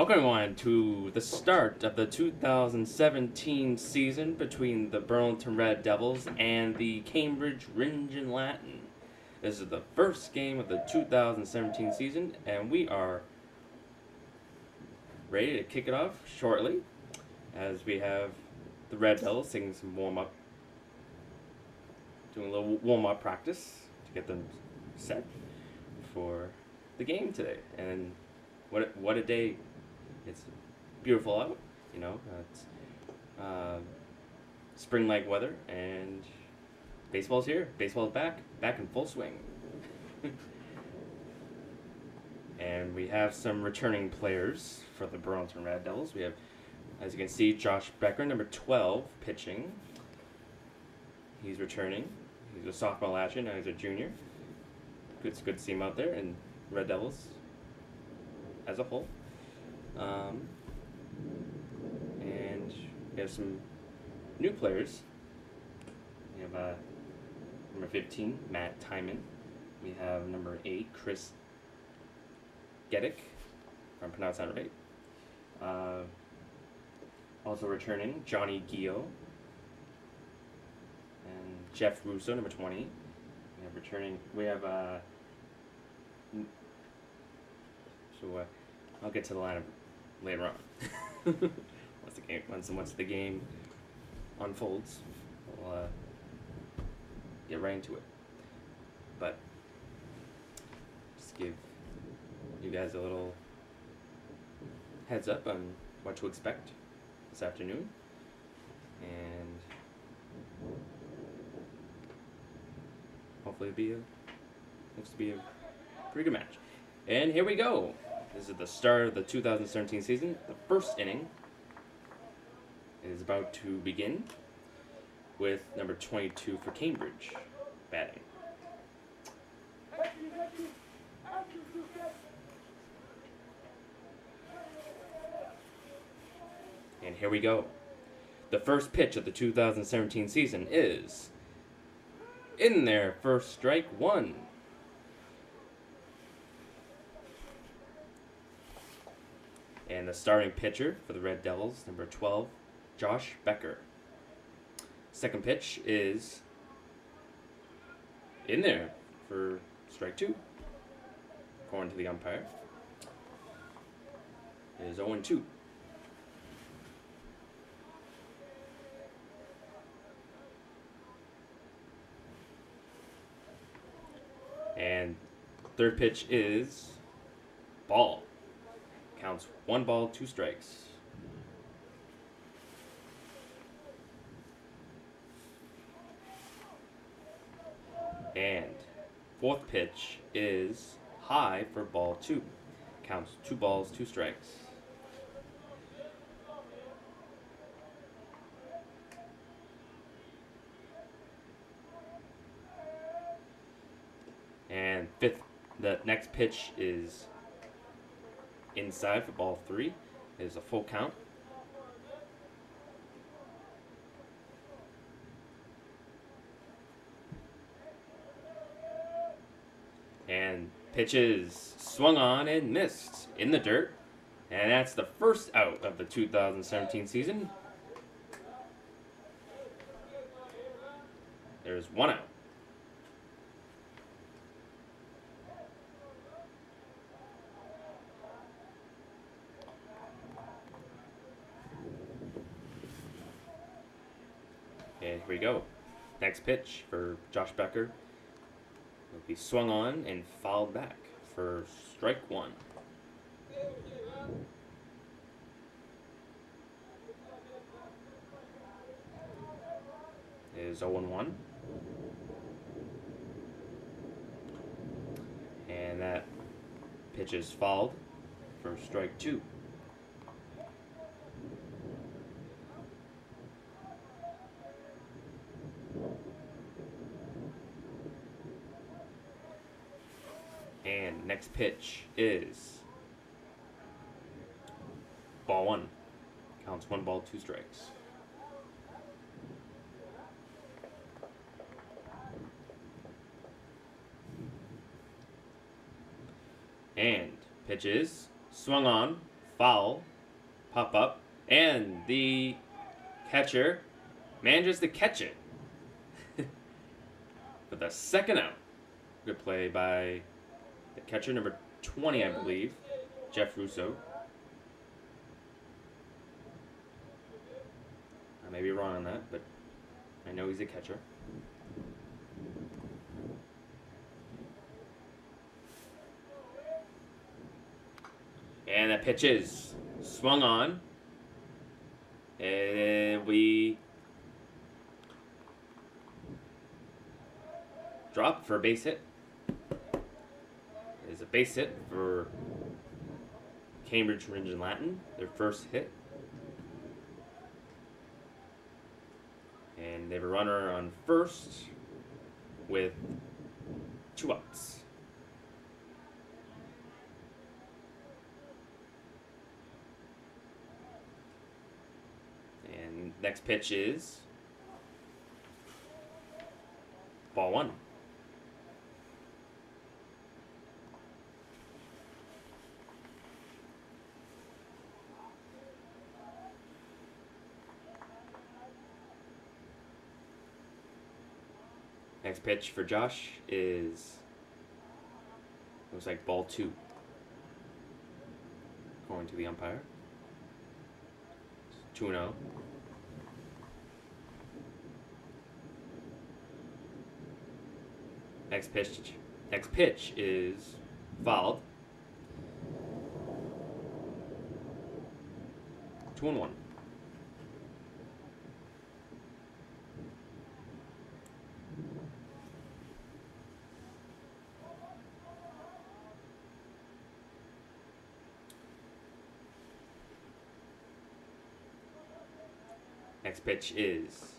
Welcome everyone to the start of the 2017 season between the Burlington Red Devils and the Cambridge Ringen Latin. This is the first game of the 2017 season, and we are ready to kick it off shortly as we have the Red Devils taking some warm-up, doing a little warm-up practice to get them set for the game today. And what a day. It's beautiful out, you know, it's spring-like weather, and baseball's here. Baseball's back in full swing. And we have some returning players for the Burlington Red Devils. We have, as you can see, Josh Becker, number 12, pitching. He's returning. He's a sophomore last year, now he's a junior. It's good to see him out there, and Red Devils as a whole. And we have some new players. We have number 15, Matt Timon. We have number 8, Chris Geddick, if I'm pronouncing that right. Also returning, Johnny Gio. And Jeff Russo, number 20. I'll get to the lineup later on. Once the game unfolds, we'll get right into it. But just give you guys a little heads up on what to expect this afternoon, and hopefully looks to be a pretty good match. And here we go. This is the start of the 2017 season. The first inning is about to begin with number 22 for Cambridge batting. And here we go. The first pitch of the 2017 season is in there, first strike one. And the starting pitcher for the Red Devils, number 12, Josh Becker. Second pitch is in there for strike two, according to the umpire. It is 0-2. And third pitch is ball. Counts 1 ball, 2 strikes. And fourth pitch is high for ball 2. Counts 2 balls, 2 strikes. And the next pitch is inside for ball 3. It is a full count. And pitches swung on and missed in the dirt. And that's the first out of the 2017 season. There's 1 out. And here we go. Next pitch for Josh Becker will be swung on and fouled back for strike 1. It is 0-1. And that pitch is fouled for strike 2. And next pitch is ball 1. Counts 1 ball, 2 strikes. And pitches swung on, foul, pop up, and the catcher manages to catch it for the second out. Good play by the catcher, number 20, I believe, Jeff Russo. I may be wrong on that, but I know he's a catcher. And that pitch is swung on. And we drop for a base hit. It's a base hit for Cambridge Ridge and Latin, their first hit. And they have a runner on first with 2 outs. And next pitch is ball 1. Next pitch for Josh is, looks like ball 2, according to the umpire. 2-0. Next pitch is fouled. 2-1. Next pitch is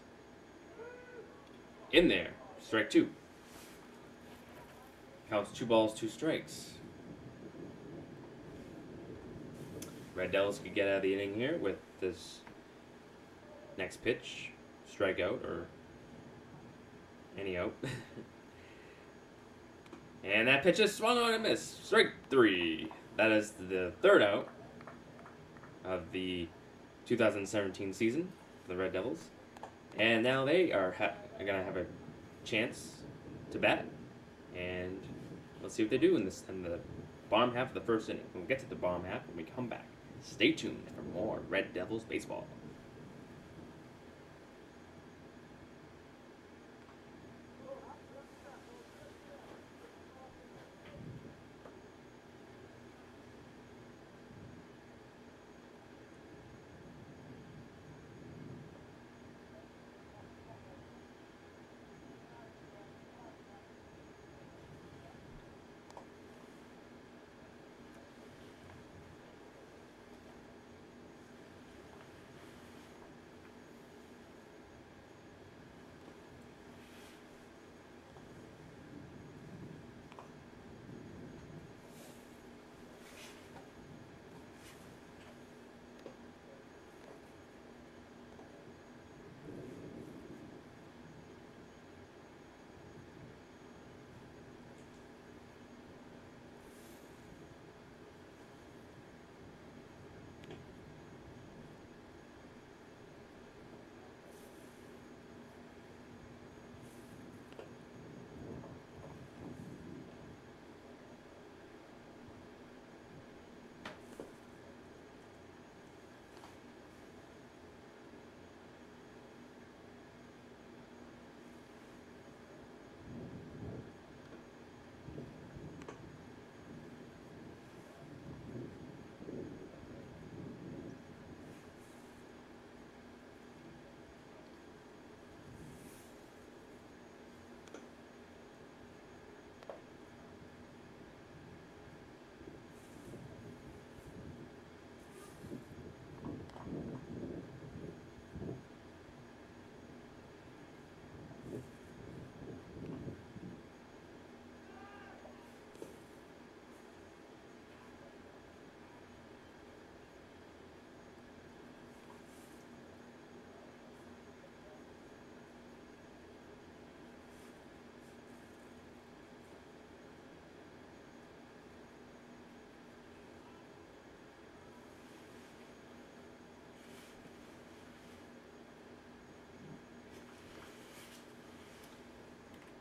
in there. Strike 2. Counts 2 balls, 2 strikes. Red Devils could get out of the inning here with this next pitch. Strikeout or any out. And that pitch is swung on and missed. Strike 3. That is the 3rd out of the 2017 season for the Red Devils. And now they are going to have a chance to bat. And let's see what they do in the bottom half of the first inning. We'll get to the bottom half when we come back. Stay tuned for more Red Devils baseball.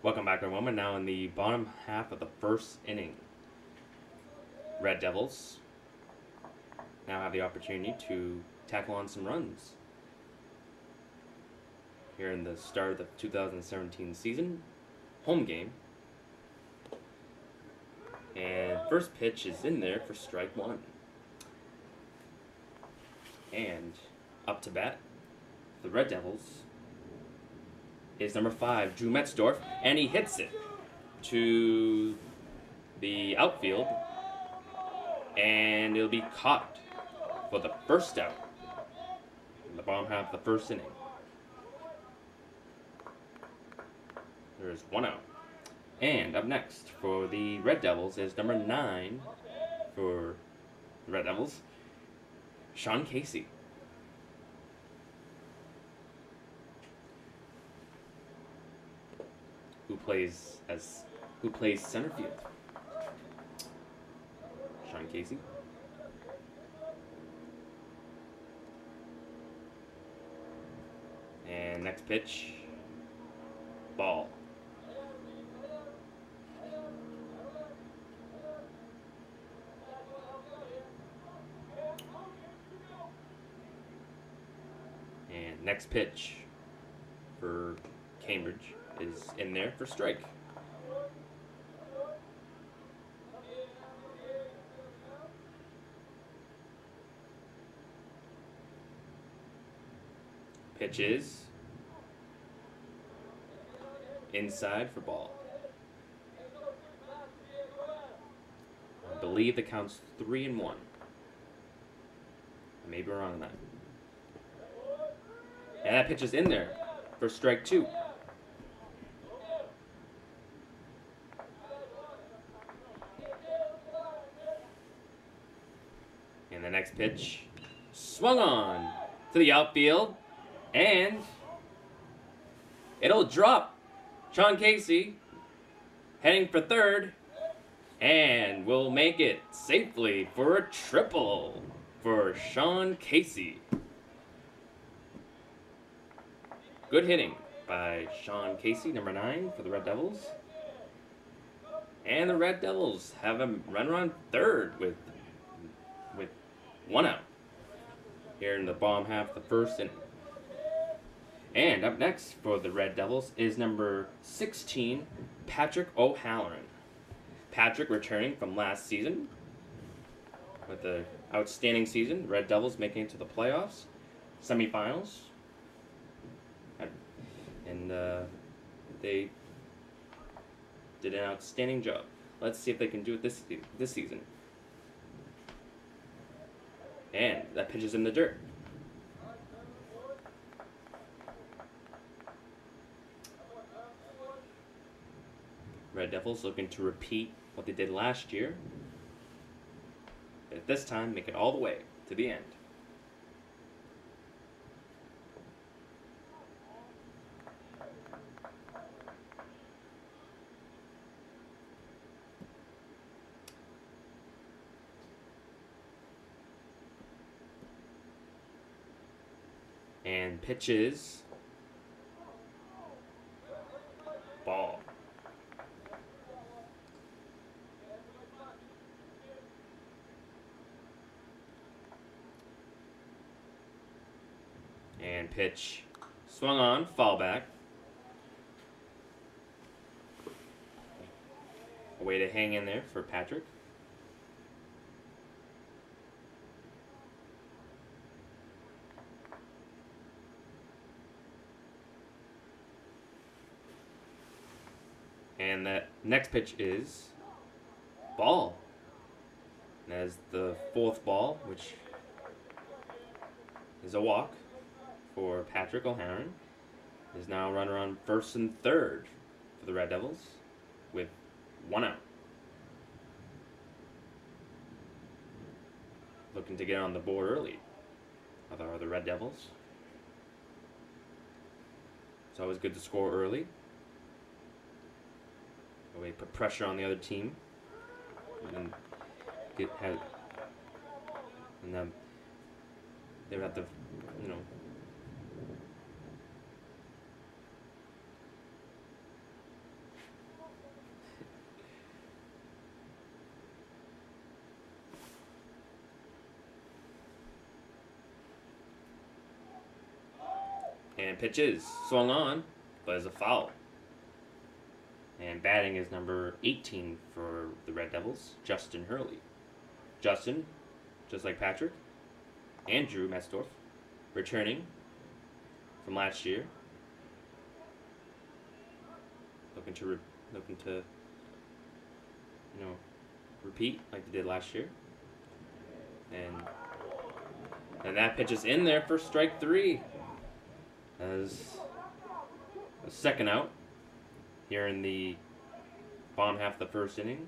Welcome back, everyone. We're now in the bottom half of the first inning. Red Devils now have the opportunity to tackle on some runs here in the start of the 2017 season. Home game. And first pitch is in there for strike one. And up to bat, the Red Devils is number 5, Drew Metzdorf, and he hits it to the outfield, and it'll be caught for the first out in the bottom half of the first inning. There's one out. And up next for the Red Devils is number 9 for the Red Devils, Sean Casey. Who plays center field. Sean Casey. And next pitch, ball. And next pitch for Cambridge is in there for strike. Pitch is inside for ball. I believe the count's 3-1. I may be wrong on that. And that pitch is in there for strike 2. And the next pitch swung on to the outfield, and it'll drop. Sean Casey heading for third, and will make it safely for a triple for Sean Casey. Good hitting by Sean Casey, number 9 for the Red Devils. And the Red Devils have a runner on third with 1 out here in the bottom half of the first inning. And up next for the Red Devils is number 16, Patrick O'Halloran. Patrick returning from last season with an outstanding season. Red Devils making it to the playoffs, semifinals, and they did an outstanding job. Let's see if they can do it this season. And that pitch is in the dirt. Red Devils looking to repeat what they did last year, but this time make it all the way to the end. And pitches ball. And pitch swung on, fall back. A way to hang in there for Patrick. And that next pitch is ball. And that is the 4th ball, which is a walk for Patrick O'Halloran. Is now runner on first and third for the Red Devils with 1 out. Looking to get on the board early are the Red Devils. It's always good to score early. We put pressure on the other team, and they would have to, And pitches. Swung on, but is a foul. And batting is number 18 for the Red Devils, Justin Hurley. Justin, just like Patrick, and Drew Metzdorf, returning from last year. Looking to repeat like they did last year. And that pitch is in there for strike 3. As a second out here in the bottom half of the first inning.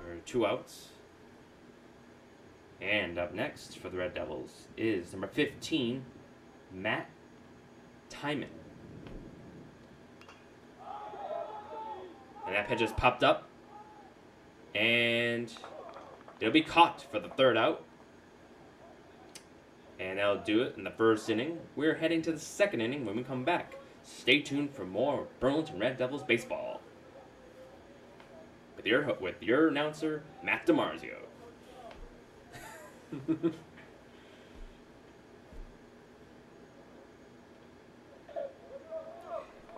There are 2 outs. And up next for the Red Devils is number 15, Matt Timon. And that pitch is popped up. And it'll be caught for the 3rd out. And that'll do it in the first inning. We're heading to the 2nd inning when we come back. Stay tuned for more Burlington Red Devils baseball. With your announcer, Matt DiMarzio.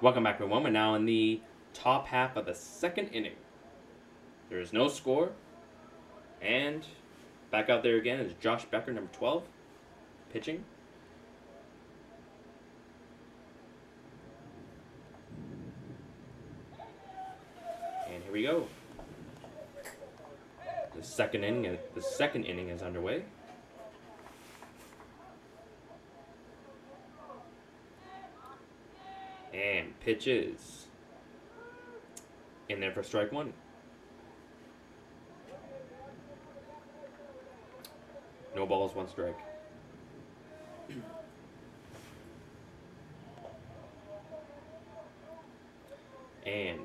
Welcome back, everyone. We're now in the top half of the 2nd inning. There is no score. And back out there again is Josh Becker, number 12, pitching. And here we go. The second inning is underway. And pitches in there for strike 1. No balls, 1 strike. And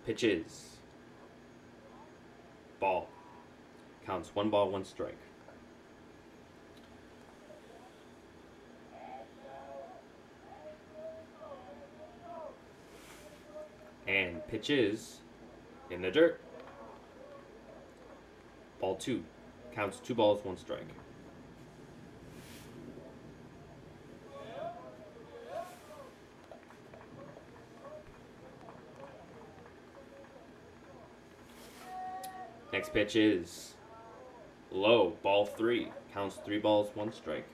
pitches. Ball. Counts 1 ball, 1 strike. And pitches in the dirt. Ball 2. Counts 2 balls, 1 strike. Next pitch is low, ball 3. Counts 3 balls, 1 strike.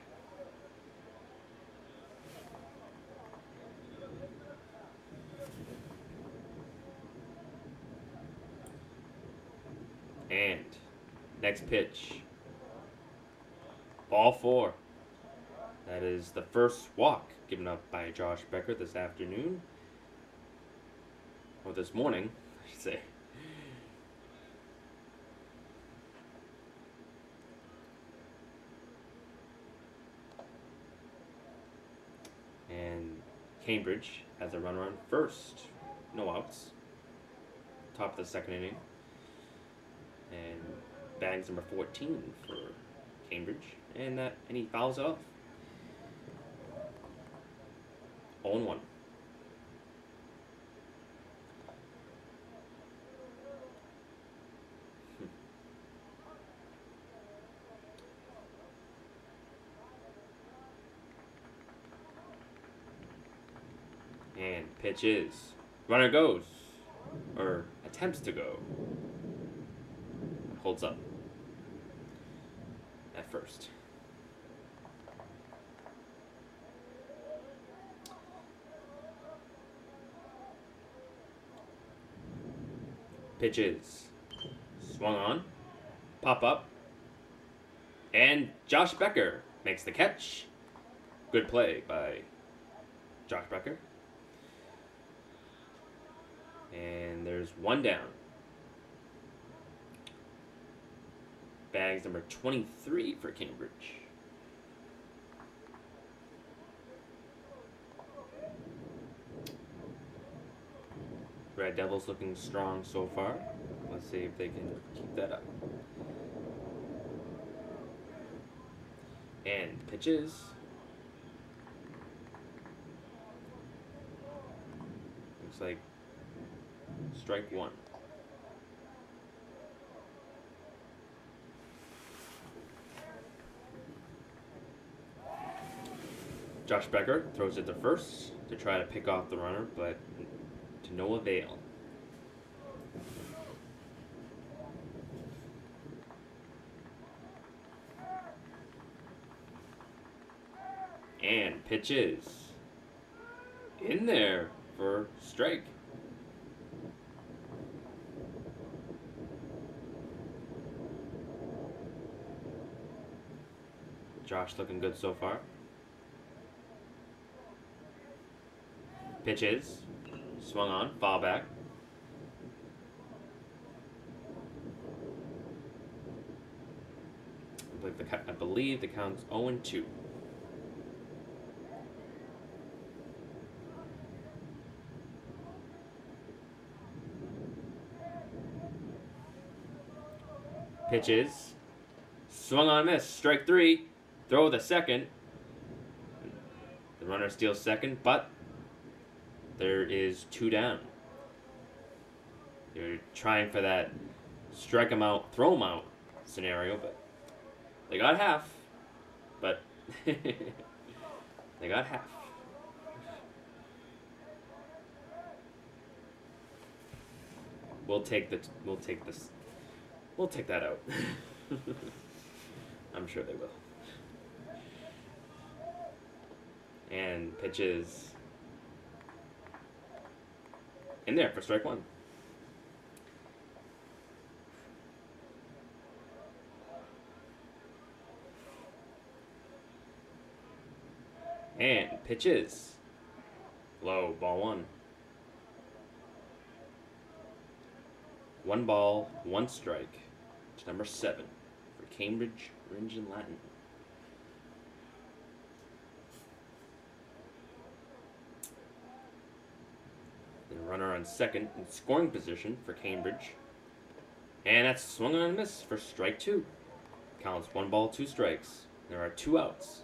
And next pitch, ball 4. That is the first walk given up by Josh Becker this afternoon. Or this morning, I should say. And Cambridge has a runner on first. No outs. Top of the 2nd inning. And bags number 14 for Cambridge. And he fouls it off. 0-1. And pitches. Runner goes. Or attempts to go. Holds up. At first. Pitches. Swung on. Pop up. And Josh Becker makes the catch. Good play by Josh Becker. And there's 1 down. Bags number 23 for Cambridge. Red Devils looking strong so far. Let's see if they can keep that up. And pitches. Looks like strike 1. Josh Becker throws it to first to try to pick off the runner, but to no avail. And pitches in there for strike. Josh looking good so far. Pitches, swung on, foul back. I believe the count's 0-2. Pitches, swung on, miss, strike 3. Throw the second. The runner steals second, but there is 2 down. They're trying for that strike him out, throw him out scenario, but they got half. But they got half. We'll take that out. I'm sure they will. And pitches in there for strike 1. And pitches low, ball 1. 1 ball, 1 strike. It's number 7 for Cambridge, Ringe and Latin. The runner on second in scoring position for Cambridge. And that's swung on and miss for strike 2. Counts 1 ball, 2 strikes. There are 2 outs.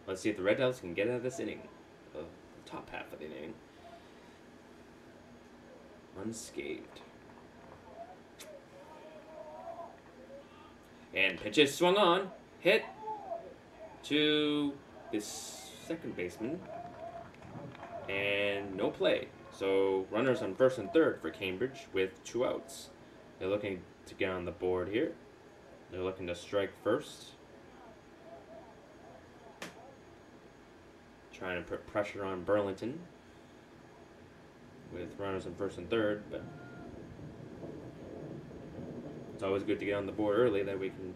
Let's see if the Red Devils can get out of this inning. The top half of the inning. Unscathed. And pitches swung on. Hit to this second baseman. And no play. So runners on first and third for Cambridge with 2 outs. They're looking to get on the board here. They're looking to strike first. Trying to put pressure on Burlington with runners on first and third, but it's always good to get on the board early. That we can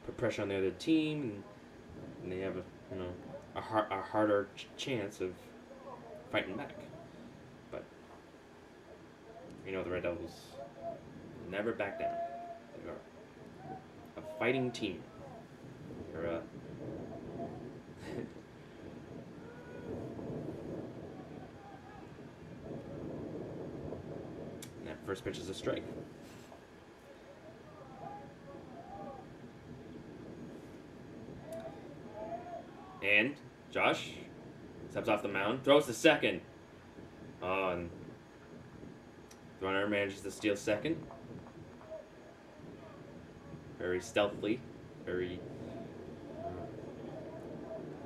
put pressure on the other team, and they have a harder chance of fighting back. But the Red Devils never back down. They are a fighting team. They're a first pitch is a strike. And Josh steps off the mound, throws to second. And the runner manages to steal second. Very stealthily.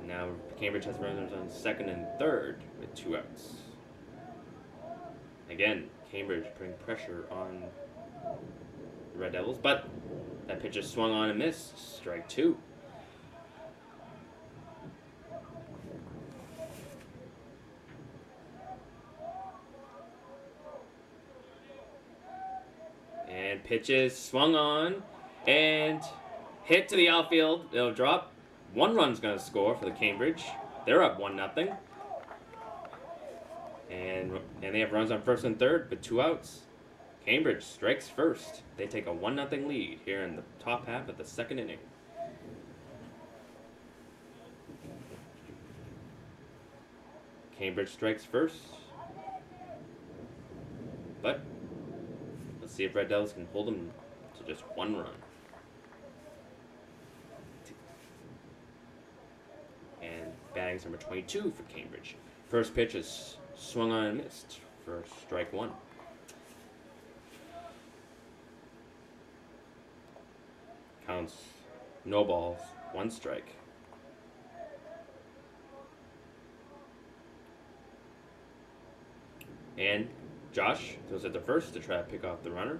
Now Cambridge has runners on second and third with 2 outs. Again, Cambridge putting pressure on the Red Devils, but that pitch is swung on and missed. Strike 2. And pitches swung on and hit to the outfield. It'll drop. 1 run's going to score for the Cambridge. They're up 1-0. And they have runs on first and third with 2 outs. Cambridge strikes first. They take a 1-0 lead here in the top half of the second inning. Cambridge strikes first. But let's see if Red Devils can hold them to just 1 run. And batting's number 22 for Cambridge. First pitch is swung on and missed for strike 1. Counts no balls, 1 strike. And Josh goes at the first to try to pick off the runner.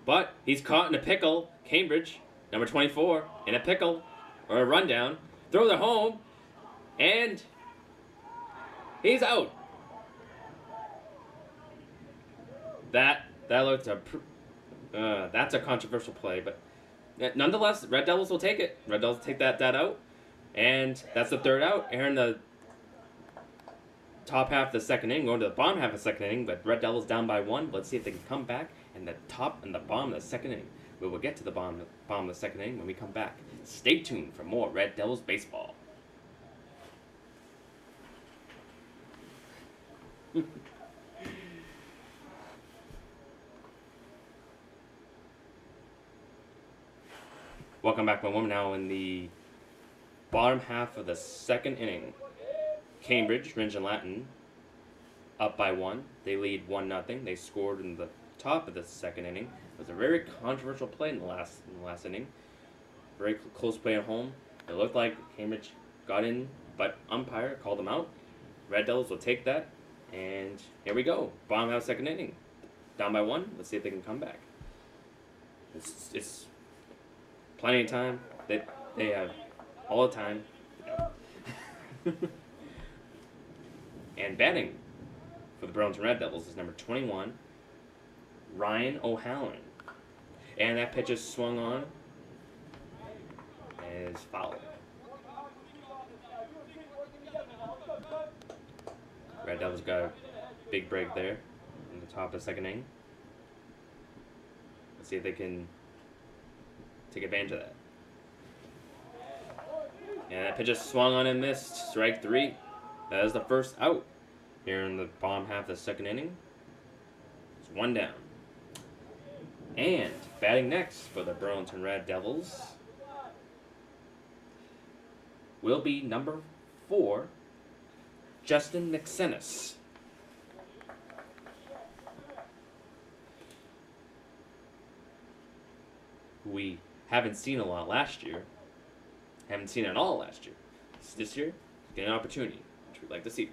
But he's caught in a pickle. Cambridge, number 24, in a pickle or a rundown. Throws it home. And he's out. That's a controversial play, but nonetheless, Red Devils will take it. Red Devils take that out, and that's the third out. Here in the top half of the second inning, going to the bottom half of the second inning, but Red Devils down by 1. Let's see if they can come back in the top and the bottom of the second inning. We will get to the bottom of the second inning when we come back. Stay tuned for more Red Devils baseball. Welcome back, my woman. Now in the bottom half of the second inning, Cambridge, Ringe and Latin, up by 1. They lead 1-0. They scored in the top of the second inning. It was a very controversial play in the last inning. Very close play at home. It looked like Cambridge got in, but umpire called them out. Red Devils will take that, and here we go. Bottom half second inning, down by 1. Let's see if they can come back. It's plenty of time. They have all the time. And batting for the Burlington Red Devils is number 21, Ryan O'Halloran. And that pitch is swung on and is fouled. Red Devils got a big break there in the top of the second inning. Let's see if they can take advantage of that. And that pitch is swung on and missed. Strike 3. That is the first out here in the bottom half of the second inning. It's 1 down. And batting next for the Burlington Red Devils will be number 4, Justin Nixenis. We haven't seen a lot last year. Haven't seen it all last year. This year, get an opportunity, which we'd like to see.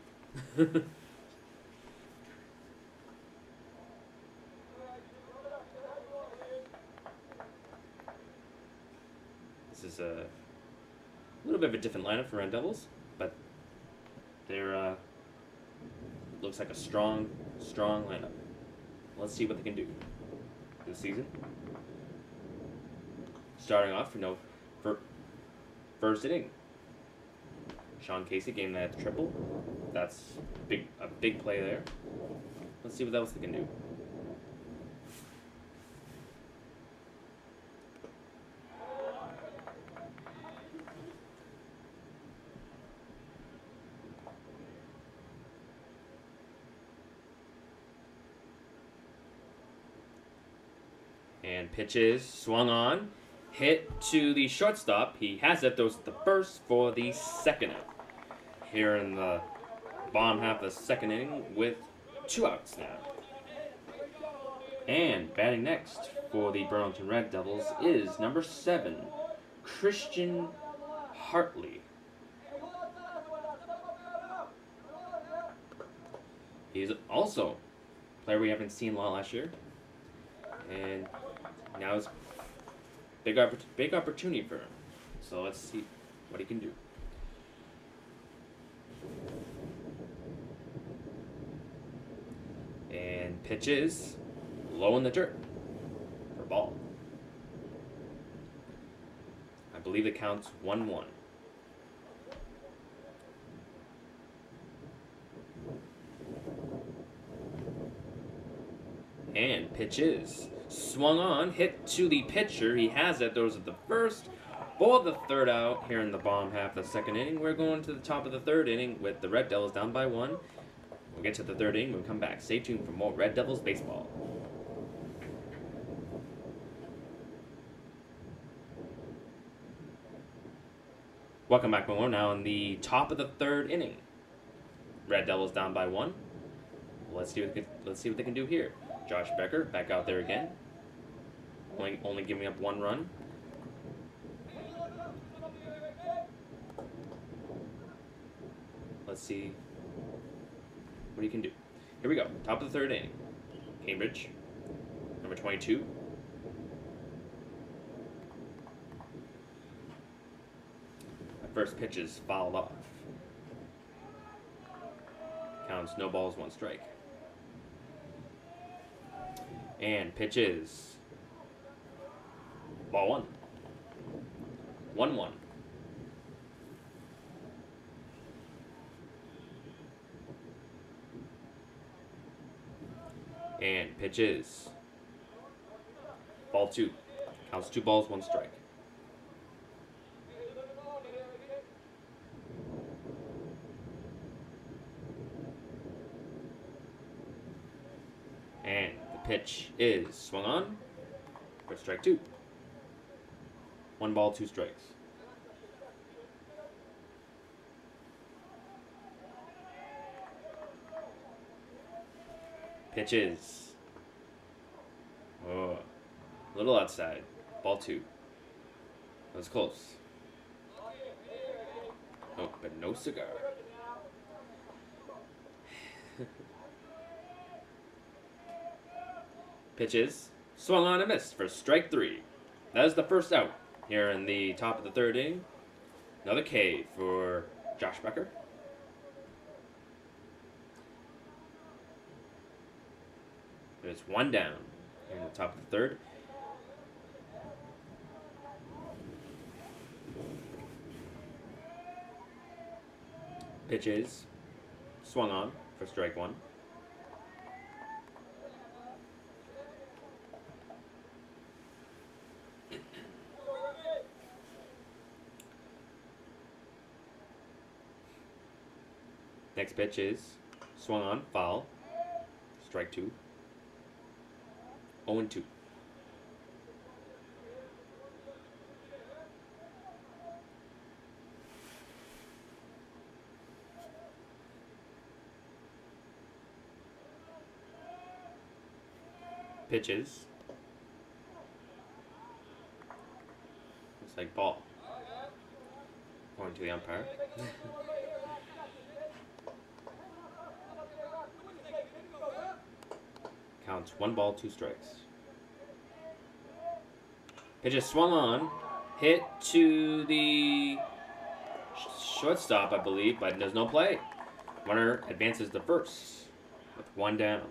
This is a little bit of a different lineup for Red Devils, but they're looks like a strong lineup. Let's see what they can do this season. Starting off, for first inning, Sean Casey getting that triple. That's a big play there. Let's see what else they can do. And pitches swung on, hit to the shortstop. He has it. Throws the first for the second out. Here in the bottom half of the second inning with 2 outs now. And batting next for the Burlington Red Devils is number 7, Christian Hartley. He's also a player we haven't seen a lot last year. And now it's big opportunity for him. So let's see what he can do. And pitches low in the dirt for ball. I believe it counts 1-1. And pitches swung on, hit to the pitcher. He has it. Those are the first for the third out here in the bottom half of the second inning. We're going to the top of the third inning with the Red Devils down by 1. We'll get to the third inning when we come back. Stay tuned for more Red Devils baseball. Welcome back, we're now in the top of the third inning. Red Devils down by 1. Let's see what they can do here. Josh Becker back out there again. Only giving up 1 run. Let's see what he can do. Here we go. Top of the third inning. Cambridge, number 22. The first pitch is fouled off. Counts no balls, 1 strike. And pitch is ball 1. 1-1. And pitch is ball 2. Counts 2 balls, 1 strike. And the pitch is swung on for strike 2. 1 ball, 2 strikes. Pitch is a little outside. Ball 2. That was close. Oh, but no cigar. Pitch is swung on and missed for strike 3. That is the first out here in the top of the third inning. Another K for Josh Becker. There's 1 down in the top of the third. Pitch is swung on for strike 1. Next pitch is swung on, foul, strike 2. 0-2. Pitches. Looks like ball. Going to the umpire. Counts 1 ball, 2 strikes. Pitch is swung on, hit to the shortstop, I believe, but there's no play. Runner advances to first with 1 down.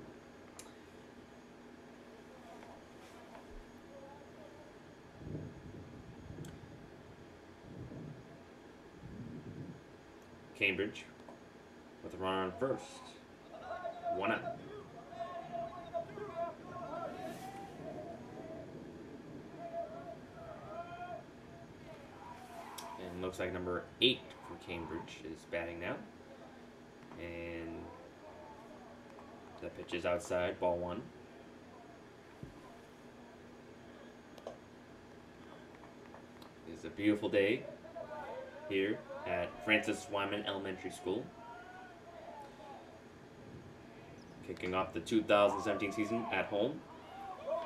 Cambridge with a runner on first. 1 out. And looks like number 8 for Cambridge is batting now. And the pitch is outside, ball 1. It's a beautiful day here at Francis Wyman Elementary School. Kicking off the 2017 season at home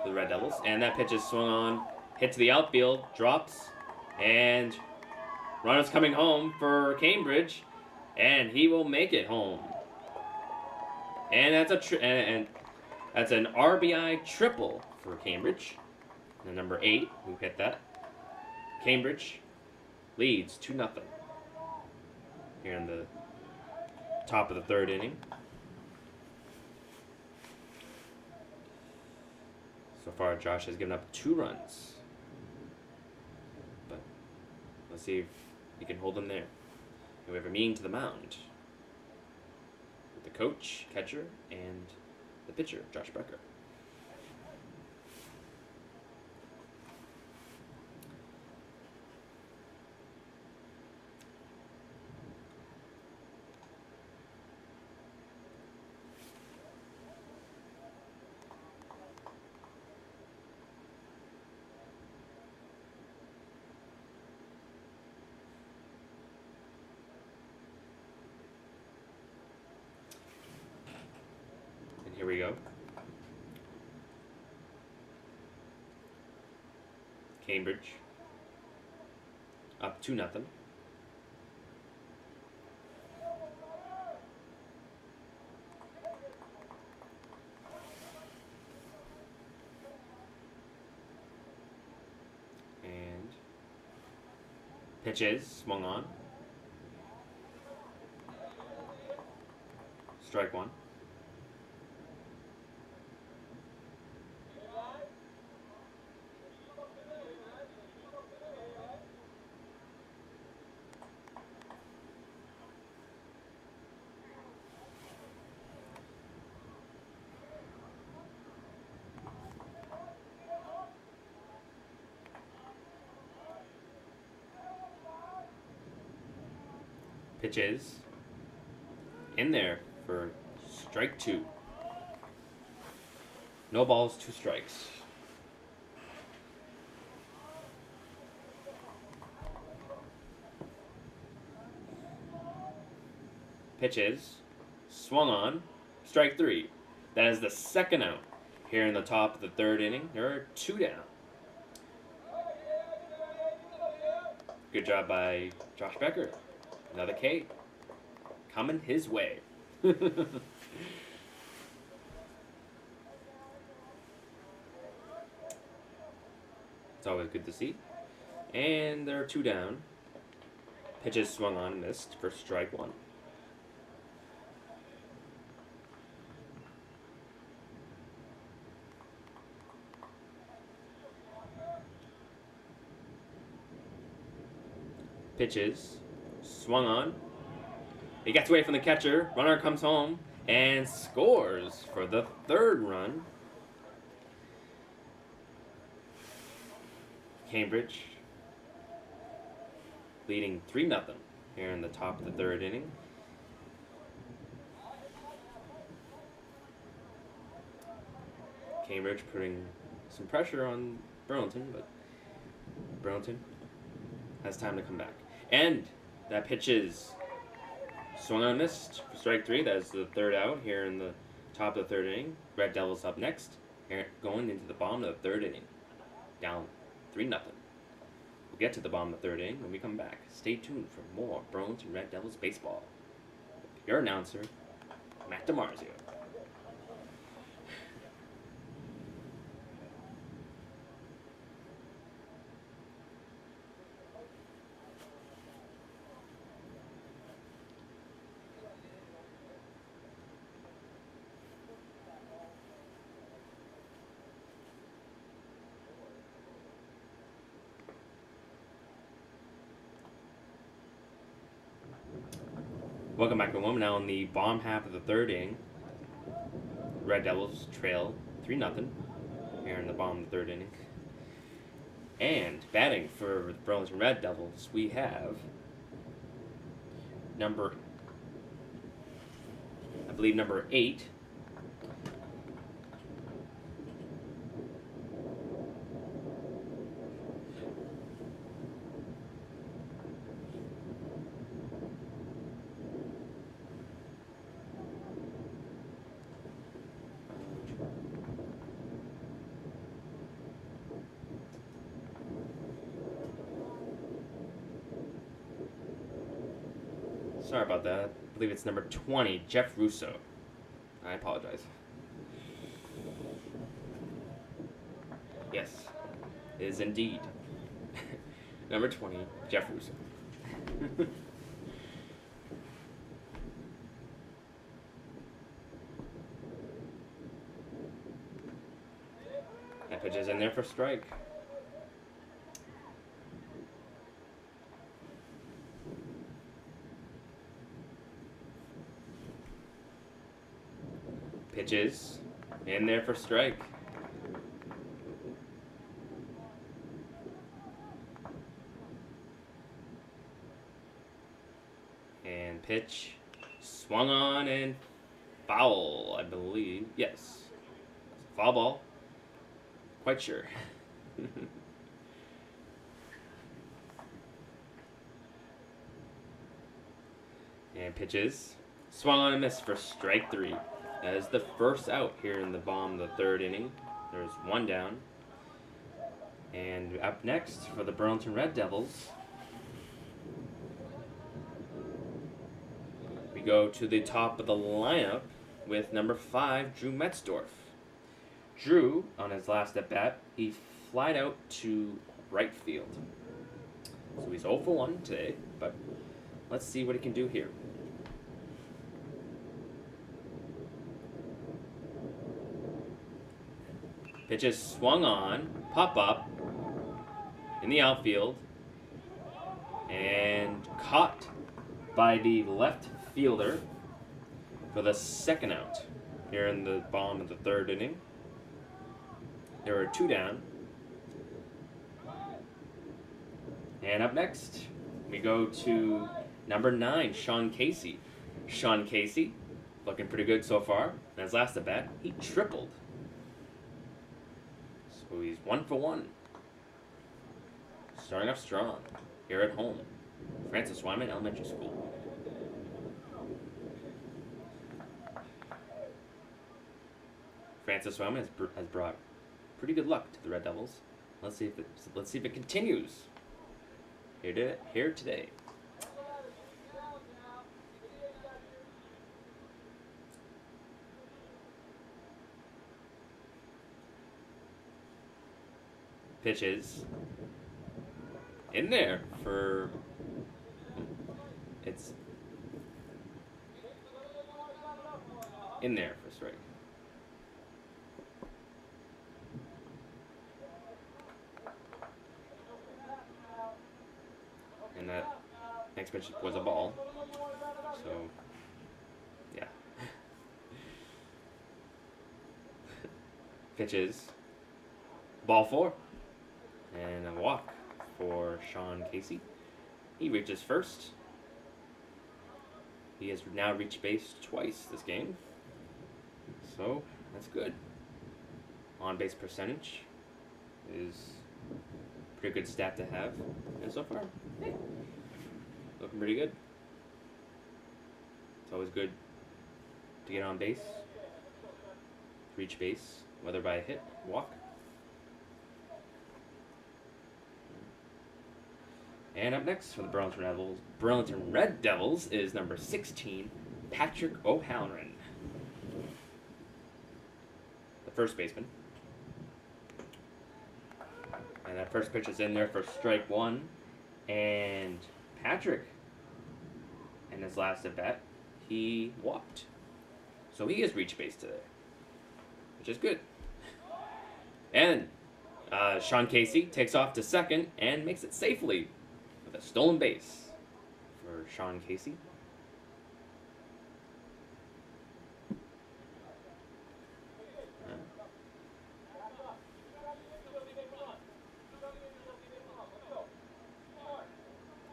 for the Red Devils. And that pitch is swung on, hit to the outfield, drops, and runner's coming home for Cambridge, and he will make it home. And that's that's an RBI triple for Cambridge. The number 8 who hit that. Cambridge leads 2-0 here in the top of the third inning. So far, Josh has given up 2 runs. But let's see if he can hold them there. And we have a meeting to the mound with the coach, catcher, and the pitcher, Josh Becker. Here we go. Cambridge up 2-0. Pitch is swung on. Strike one. Pitch is in there for strike two. No balls, 2 strikes. Pitch is swung on. Strike 3. That is the second out. Here in the top of the third inning, there are 2 down. Good job by Josh Becker. Another K. Coming his way. It's always good to see. And there are 2 down. Pitches swung on and missed for strike 1. Pitches swung on. He gets away from the catcher. Runner comes home and scores for the 3rd run. Cambridge leading 3-0 here in the top of the 3rd inning. Cambridge putting some pressure on Burlington, but Burlington has time to come back. And that pitch is swung on and missed for strike 3. That is the 3rd out here in the top of the 3rd inning. Red Devils up next, going into the bottom of the 3rd inning. Down 3-0. We'll get to the bottom of the 3rd inning when we come back. Stay tuned for more Burlington Red Devils baseball. Your announcer, Matt DiMarzio. Welcome back, everyone. Now in the bottom half of the 3rd inning, Red Devils trail 3-0 here in the bottom of the 3rd inning. And batting for the Burlington Red Devils, we have number 8. Sorry about that. I believe it's number 20, Jeff Russo. I apologize. Yes, it is indeed number 20, Jeff Russo. That pitch is in there for strike. Pitches in there for strike. And pitch swung on and foul, I believe. Yes. Foul ball. Quite sure. And pitches swung on and missed for strike 3. That is the first out here in the bottom of the 3rd inning. There's 1 down. And up next for the Burlington Red Devils, we go to the top of the lineup with number 5, Drew Metzdorf. Drew, on his last at bat, he flied out to right field. So he's 0 for 1 today, but let's see what he can do here. Pitch is swung on, pop up in the outfield, and caught by the left fielder for the second out here in the bottom of the third inning. There are 2 down. And up next, we go to number 9, Sean Casey. Sean Casey, looking pretty good so far. In his last at bat, he tripled. So he's 1 for 1. Starting off strong here at home. Francis Wyman Elementary School. Francis Wyman has brought pretty good luck to the Red Devils. Let's see if it continues here today. Pitches in there for it's in there for strike. And that next pitch was a ball. So yeah. Pitches. Ball 4. And a walk for Sean Casey. He reaches first. He has now reached base twice this game. So that's good. On base percentage is a pretty good stat to have. And so far, looking pretty good. It's always good to get on base, reach base, whether by a hit, walk. And up next for the Burlington Red Devils is number 16, Patrick O'Halloran, the first baseman. And that first pitch is in there for strike 1. And Patrick, in his last at bat, he walked. So he has reached base today, which is good. And Sean Casey takes off to second and makes it safely with a stolen base for Sean Casey.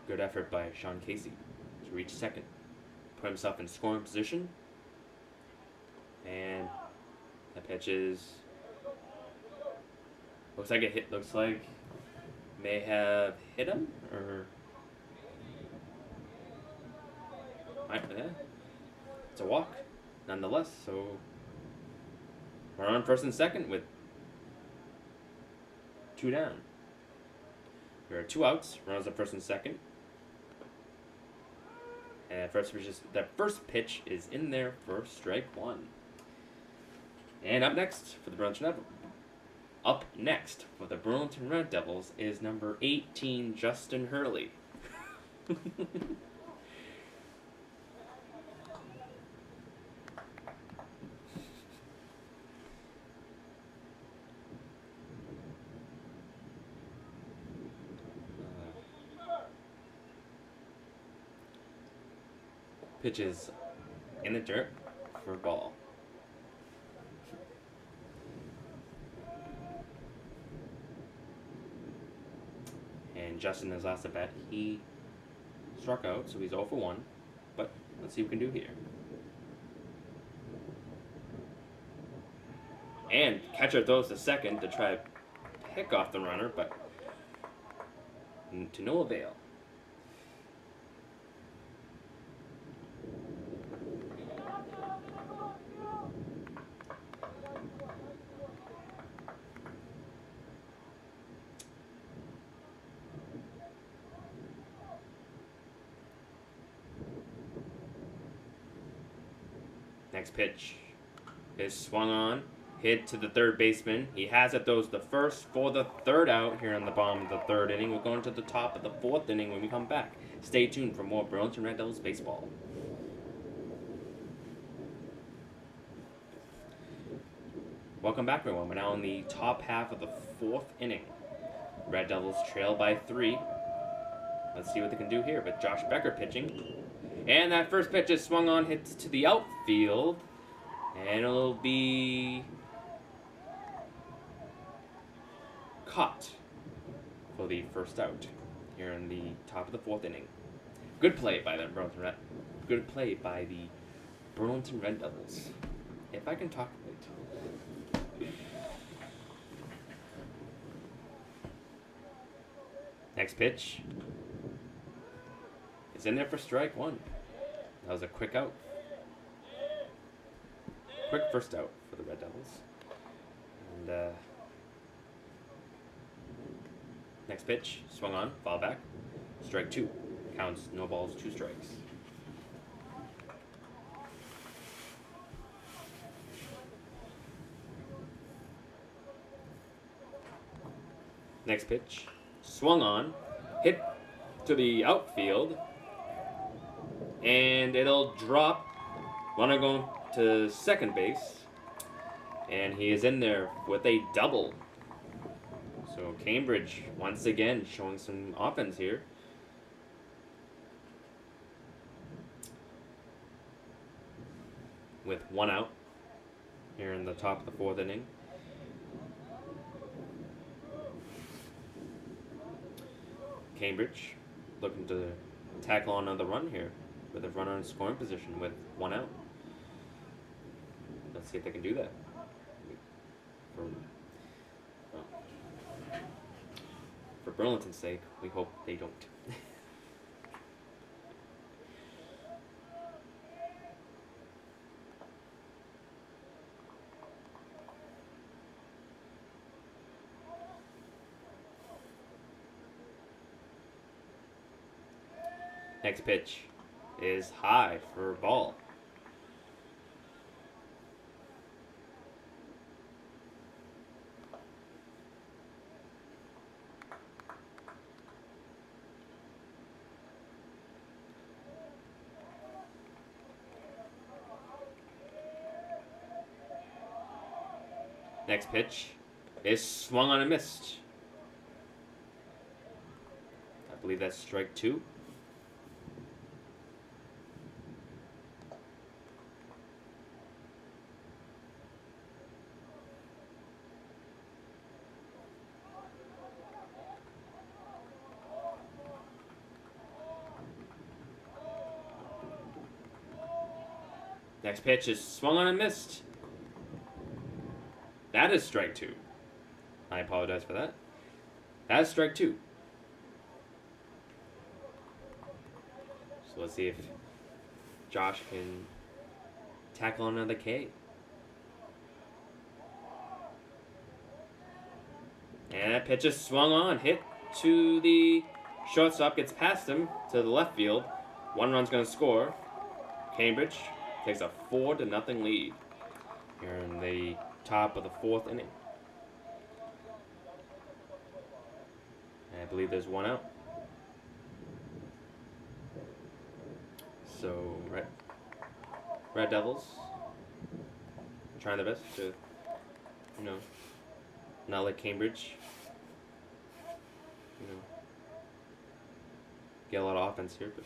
Good effort by Sean Casey to reach second, put himself in scoring position, and the pitch is looks like may have hit him, or yeah, it's a walk nonetheless. So we're on first and second with 2 down. There are 2 outs. Runners at first and second. And that first pitch is in there for strike 1. And up next for the Burlington Red Devils is number 18, Justin Hurley. Pitches in the dirt for a ball. And Justin, his last at bat, he struck out, so he's 0 for 1. But let's see what we can do here. And catcher throws to second to try to pick off the runner, but to no avail. Next pitch is swung on, Hit to the third baseman. He has it, throws the first for the third out here in the bottom of the third inning. We're going to the top of the fourth inning when we come back. Stay tuned for more Burlington Red Devils baseball. Welcome back, everyone. We're now in the top half of the fourth inning. Red Devils trail by 3. Let's see what they can do here with Josh Becker pitching. And that first pitch is swung on, hits to the outfield. And it'll be caught for the first out here in the top of the fourth inning. Good play by the Burlington Red Devils. If I can talk right. Next pitch is in there for strike 1. That was a quick out. Quick first out for the Red Devils. And next pitch, swung on, foul back. Strike 2. Counts, no balls, 2 strikes. Next pitch, swung on, hit to the outfield, and it'll drop. Runner going to second base, and he is in there with a double. So Cambridge once again showing some offense here. With 1 out here in the top of the fourth inning. Cambridge looking to tackle on another run here with a runner in scoring position with 1 out. Let's see if they can do that. For Burlington's sake, we hope they don't. Next pitch is high for a ball. Next pitch is swung on and missed. I believe that's strike 2. Next pitch is swung on and missed. That is strike 2. I apologize for that. That is strike 2. So let's see if Josh can tackle another K. And that pitch is swung on, hit to the shortstop, gets past him to the left field. 1 run's going to score. Cambridge takes a 4-0 lead here in the top of the fourth inning. And I believe there's 1 out. So Red Devils trying their best to, not let Cambridge, get a lot of offense here, but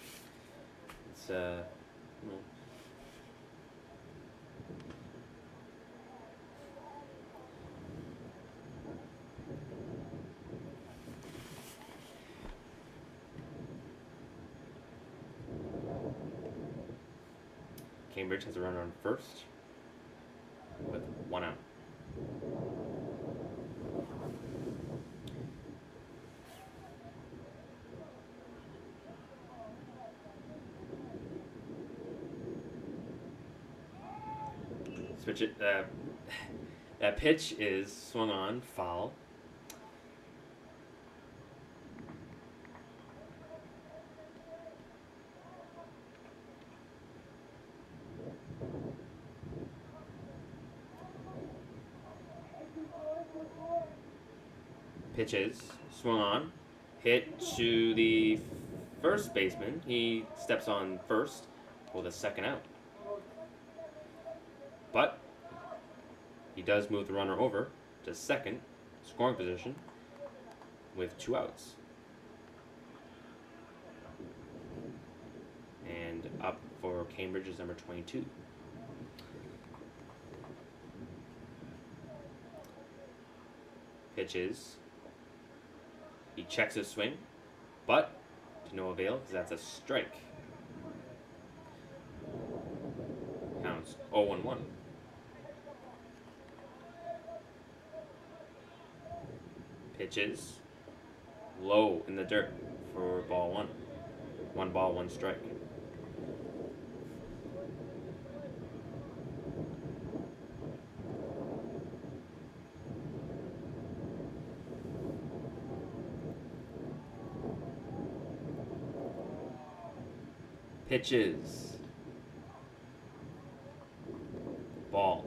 it's Cambridge has a runner on first with 1 out. Switch it. That pitch is swung on, foul. Pitches, swung on, hit to the first baseman. He steps on first for the second out. But he does move the runner over to second, scoring position, with 2 outs. And up for Cambridge is number 22. Pitches. He checks his swing, but to no avail because that's a strike. Counts 0-1. Pitches. Low in the dirt for ball 1. 1 ball, 1 strike. Pitches. Ball.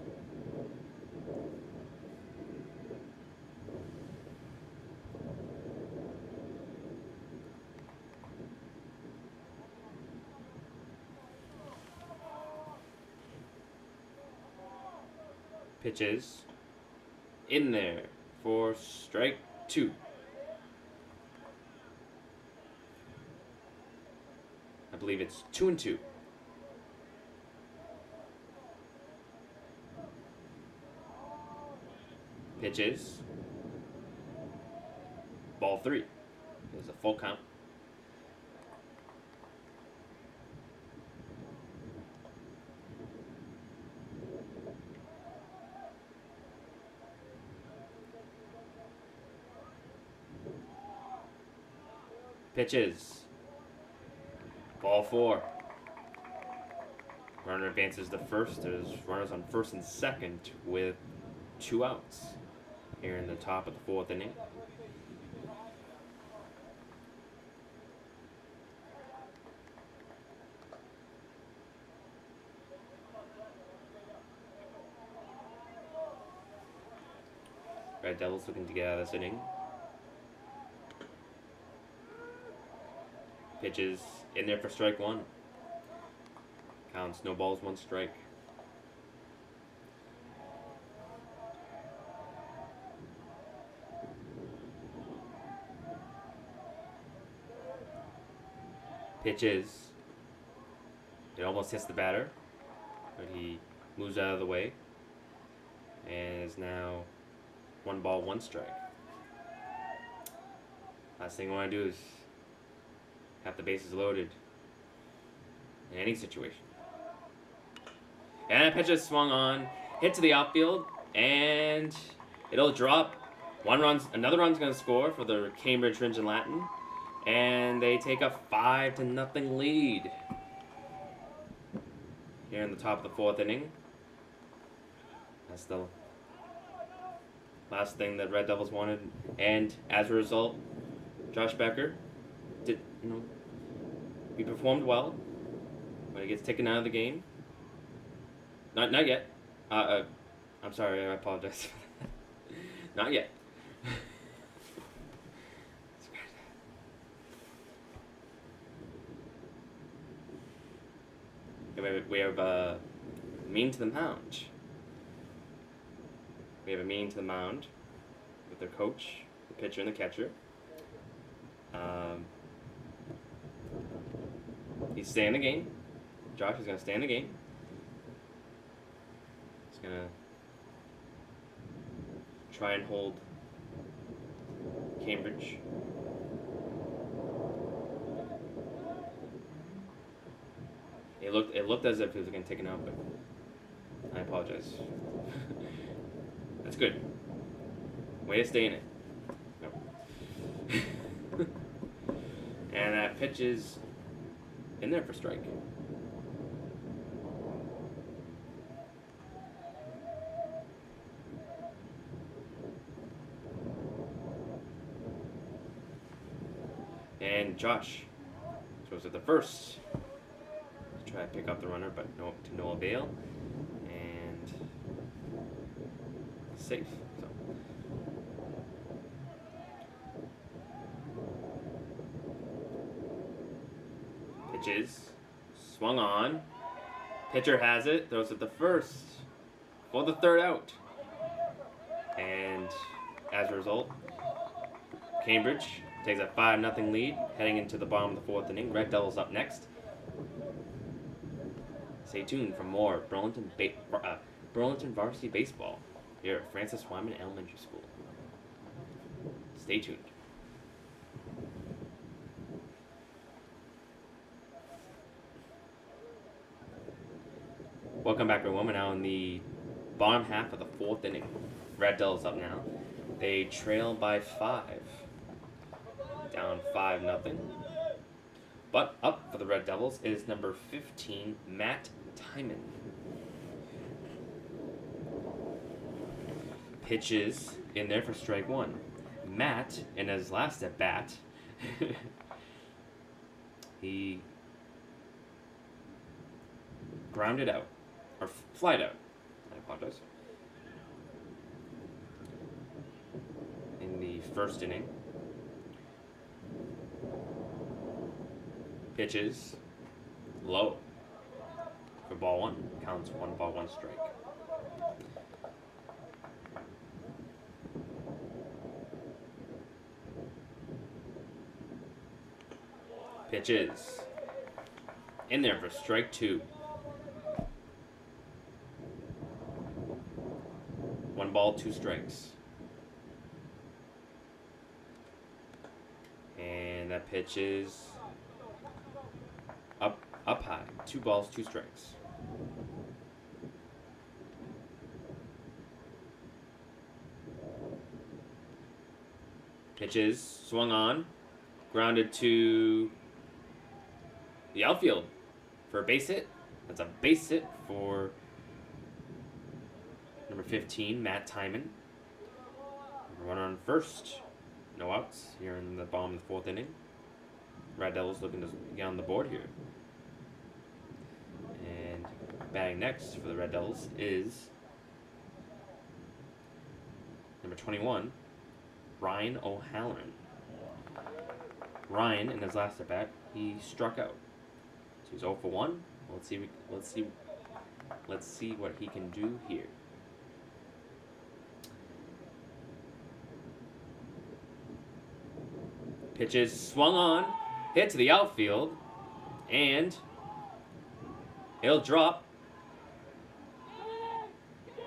Pitches. In there for strike 2. I believe it's 2-2. Pitches. Ball 3. There's a full count. Pitches. Ball 4. Runner advances to first. There's runners on first and second with 2 outs here in the top of the 4th inning. Red Devils looking to get out of this inning. Pitches in there for strike 1. Counts no balls, 1 strike. Pitches. It almost hits the batter, but he moves out of the way and is now 1 ball, 1 strike. Last thing I want to do is have the bases loaded in any situation. And that pitch is swung on, hit to the outfield, and it'll drop. Another run's going to score for the Cambridge Ringe and Latin, and they take a 5-0 lead here in the top of the 4th inning. That's the last thing that Red Devils wanted, and as a result, Josh Becker he performed well, but he gets taken out of the game. Not yet. I'm sorry, I apologize. Not yet. We have meeting to the mound. We have a meeting to the mound with their coach, the pitcher, and the catcher. He's staying in the game. Josh is going to stay in the game. He's going to try and hold Cambridge. It looked as if he was going to take an out, but I apologize. That's good. Way to stay in it. No. And that pitch is in there for strike. And Josh throws at the first to try to pick up the runner, but to no avail. And safe. So Pitches. Swung on. Pitcher has it. Throws it to first. For the third out. And as a result, Cambridge takes a 5-0 lead heading into the bottom of the fourth inning. Red Devils up next. Stay tuned for more Burlington Varsity Baseball here at Francis Wyman Elementary School. Stay tuned. Welcome back, everyone. We're now in the bottom half of the fourth inning. Red Devils up now. They trail by 5. Down 5-0. But up for the Red Devils is number 15, Matt Timon. Pitches in there for strike one. Matt, in his last at bat, he grounded out, or flied out. I apologize. In the first inning. Pitches low for ball one. Counts 1 ball, 1 strike. Pitches in there for strike 2. 1 ball, 2 strikes. And that pitch is up high. 2 balls, 2 strikes. Pitches swung on, grounded to the outfield for a base hit. That's a base hit for number 15, Matt Timon. Runner on first. No outs here in the bottom of the fourth inning. Red Devils looking to get on the board here. And batting next for the Red Devils is number 21, Ryan O'Halloran. Ryan, in his last at bat, he struck out. So he's 0 for 1. Let's see what he can do here. Pitches swung on, hit to the outfield, and it'll drop.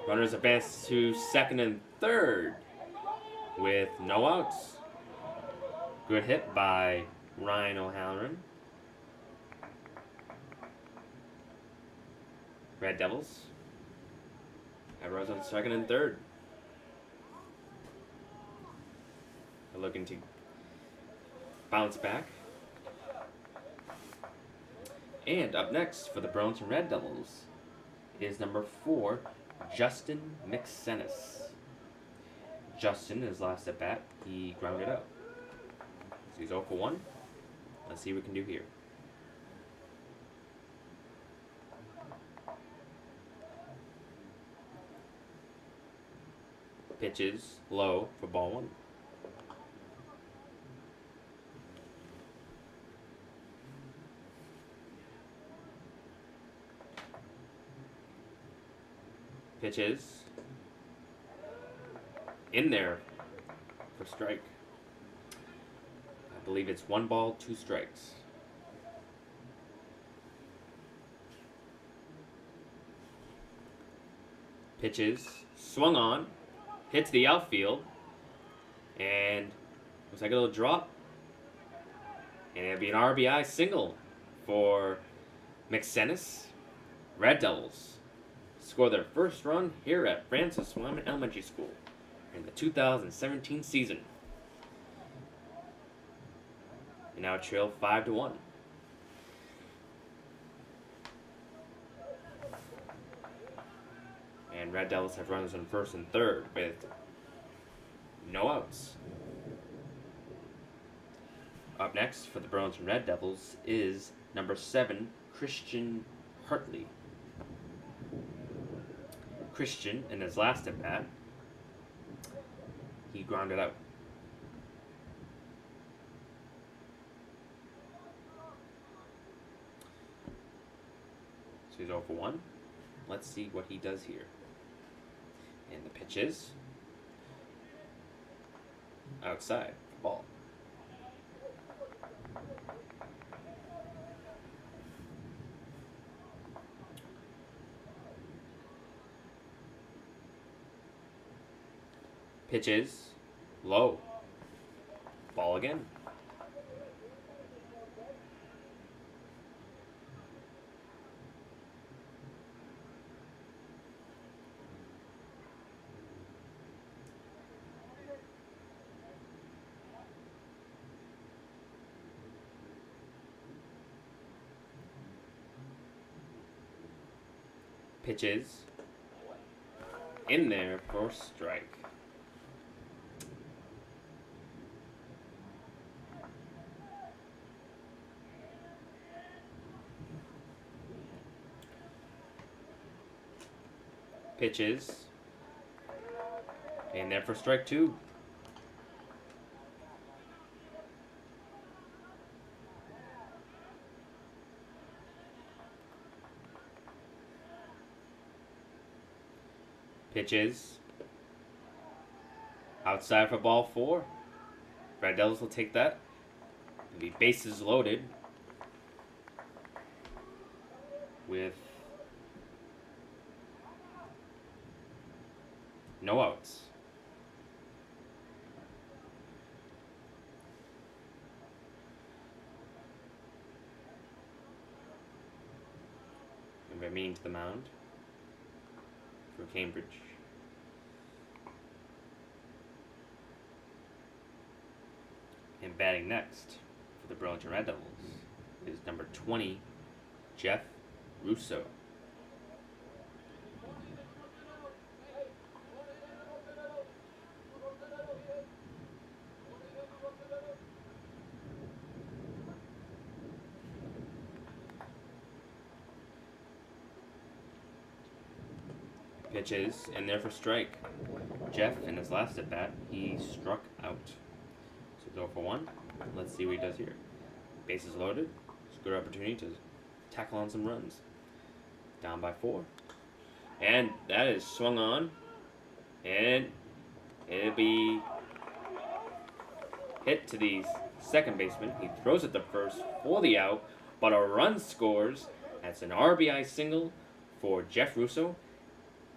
Runners advance to second and third with no outs. Good hit by Ryan O'Halloran. Red Devils have runners on second and third. They're looking to bounce back. And up next for the Burlington Red Devils is number 4, Justin McSennis. Justin, in his last at bat, he grounded out. So he's 0 for 1. Let's see what we can do here. Pitches low for ball 1. Pitches in there for strike. I believe it's 1 ball, 2 strikes. Pitches swung on, hits the outfield, and looks like a little drop. And it'll be an RBI single for McSennis. Red Devils score their first run here at Francis Wyman Elementary School in the 2017 season. They now trail 5-1. And Red Devils have runners on first and third with no outs. Up next for the Burlington Red Devils is number 7, Christian Hartley. Christian, in his last at bat, he grounded out. He's 0 for 1. Let's see what he does here. And the pitch is outside for ball. Pitch is low. Ball again. Pitches in there for strike. Pitches in there for strike 2. Pitches outside for ball 4. Red Devils will take that. The bases loaded with no outs. And Ramin to the mound for Cambridge. And batting next for the Burlington Red Devils is number 20, Jeff Russo. Pitches in there for strike. Jeff, in his last at bat, he struck out. So 0 for 1. Let's see what he does here. Bases loaded. It's a good opportunity to tackle on some runs. Down by 4. And that is swung on. And it'll be hit to the second baseman. He throws it to first for the out, but a run scores. That's an RBI single for Jeff Russo.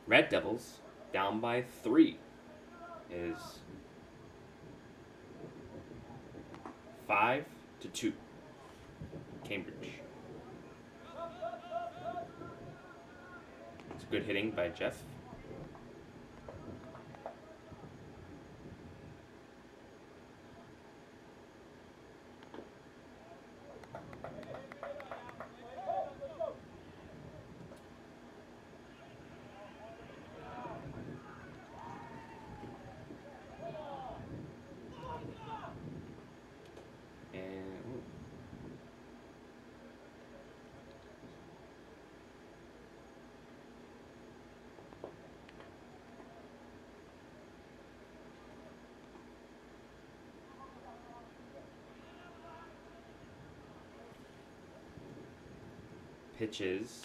Red Devils down by 3 is 5-2. Cambridge. It's good hitting by Jeff. Pitches.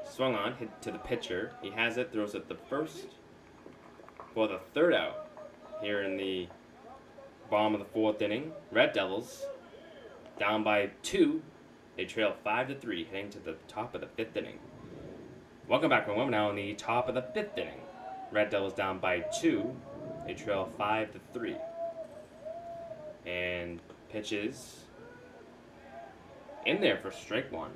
Swung on, hit to the pitcher. He has it, throws it the first for the third out here in the bottom of the 4th inning. Red Devils down by 2. They trail 5-3, heading to the top of the 5th inning. Welcome back, everyone. Now in the top of the 5th inning. Red Devils down by 2. They trail 5-3. And pitches in there for strike 1.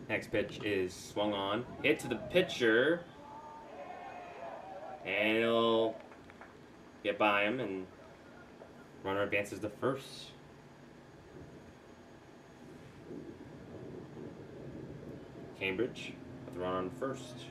Next pitch is swung on, hit to the pitcher, and it'll get by him, and runner advances to first. Cambridge with the run on first.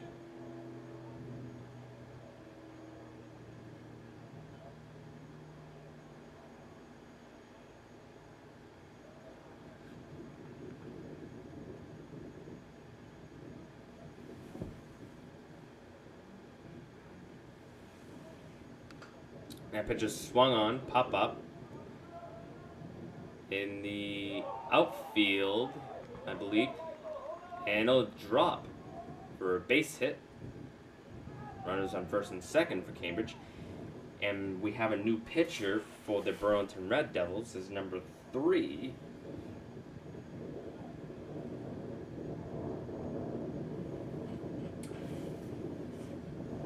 That pitch is swung on, pop up. In the outfield, I believe. And it'll drop for a base hit. Runners on first and second for Cambridge. And we have a new pitcher for the Burlington Red Devils. This is number 3.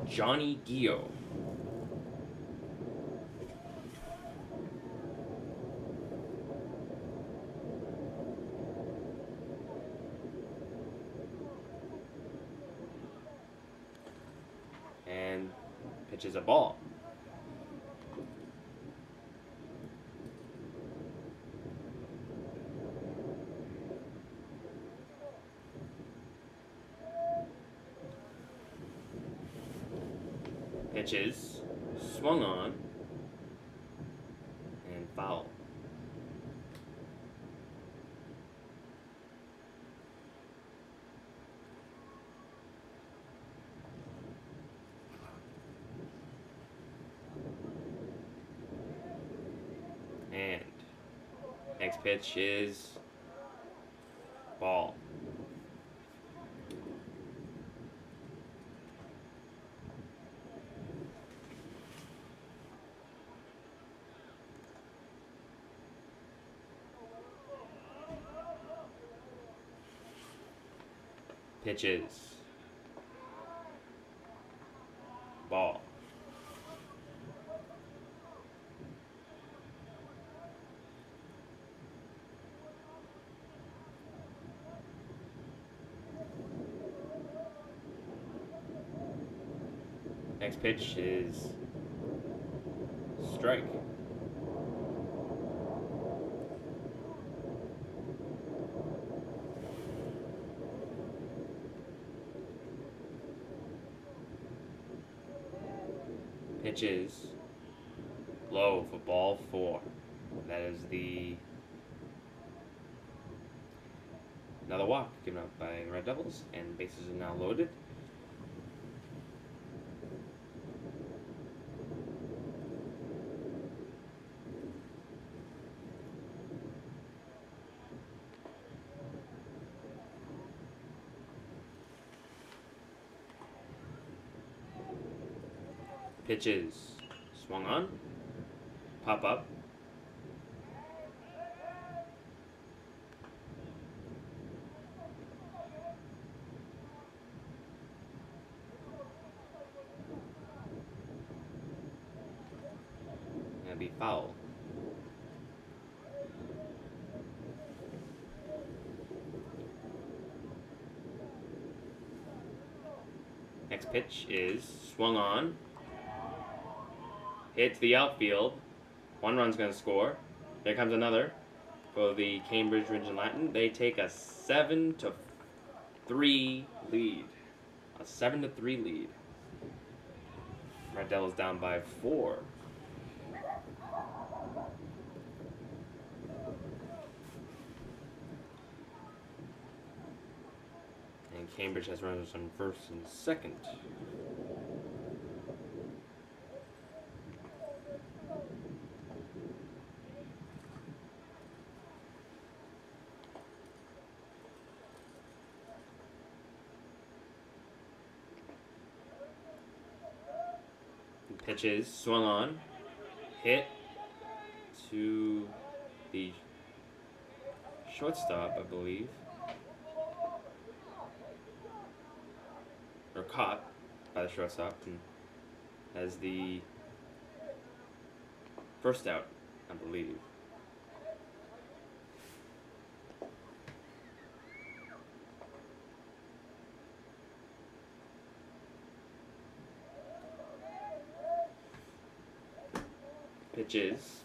Johnny Gio. And pitches a ball. Pitches, swung on, and foul. And next pitch is ball. Pitches. Ball. Next pitch is strike. Pitches low for ball 4. That is another walk given up by the Red Devils, and bases are now loaded. Pitches swung on, pop up. And be foul. Next pitch is swung on. Hit to the outfield. 1 run's going to score. There comes another for the Cambridge Ridge and Latin. They take a 7-3 lead. A 7-3 lead. Red Devils down by 4. And Cambridge has runners on first and second. Pitches swung on, hit to the shortstop, I believe, or caught by the shortstop, and as the first out, I believe. Pitches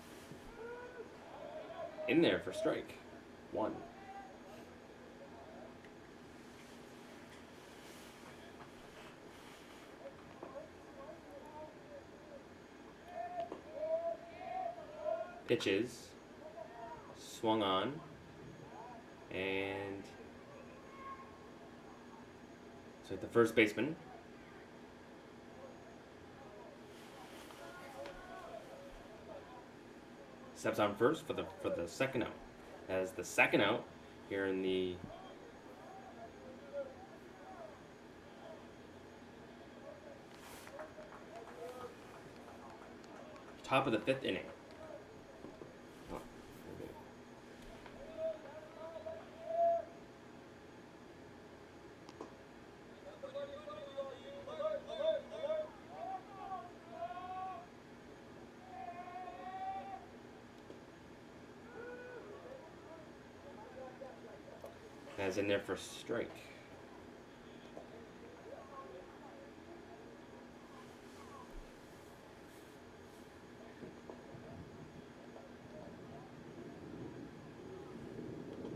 in there for strike 1. Pitches swung on, and so at the first baseman. steps on first for the second out. That is the second out here in the top of the 5th inning. Oh, okay. That's in there for strike.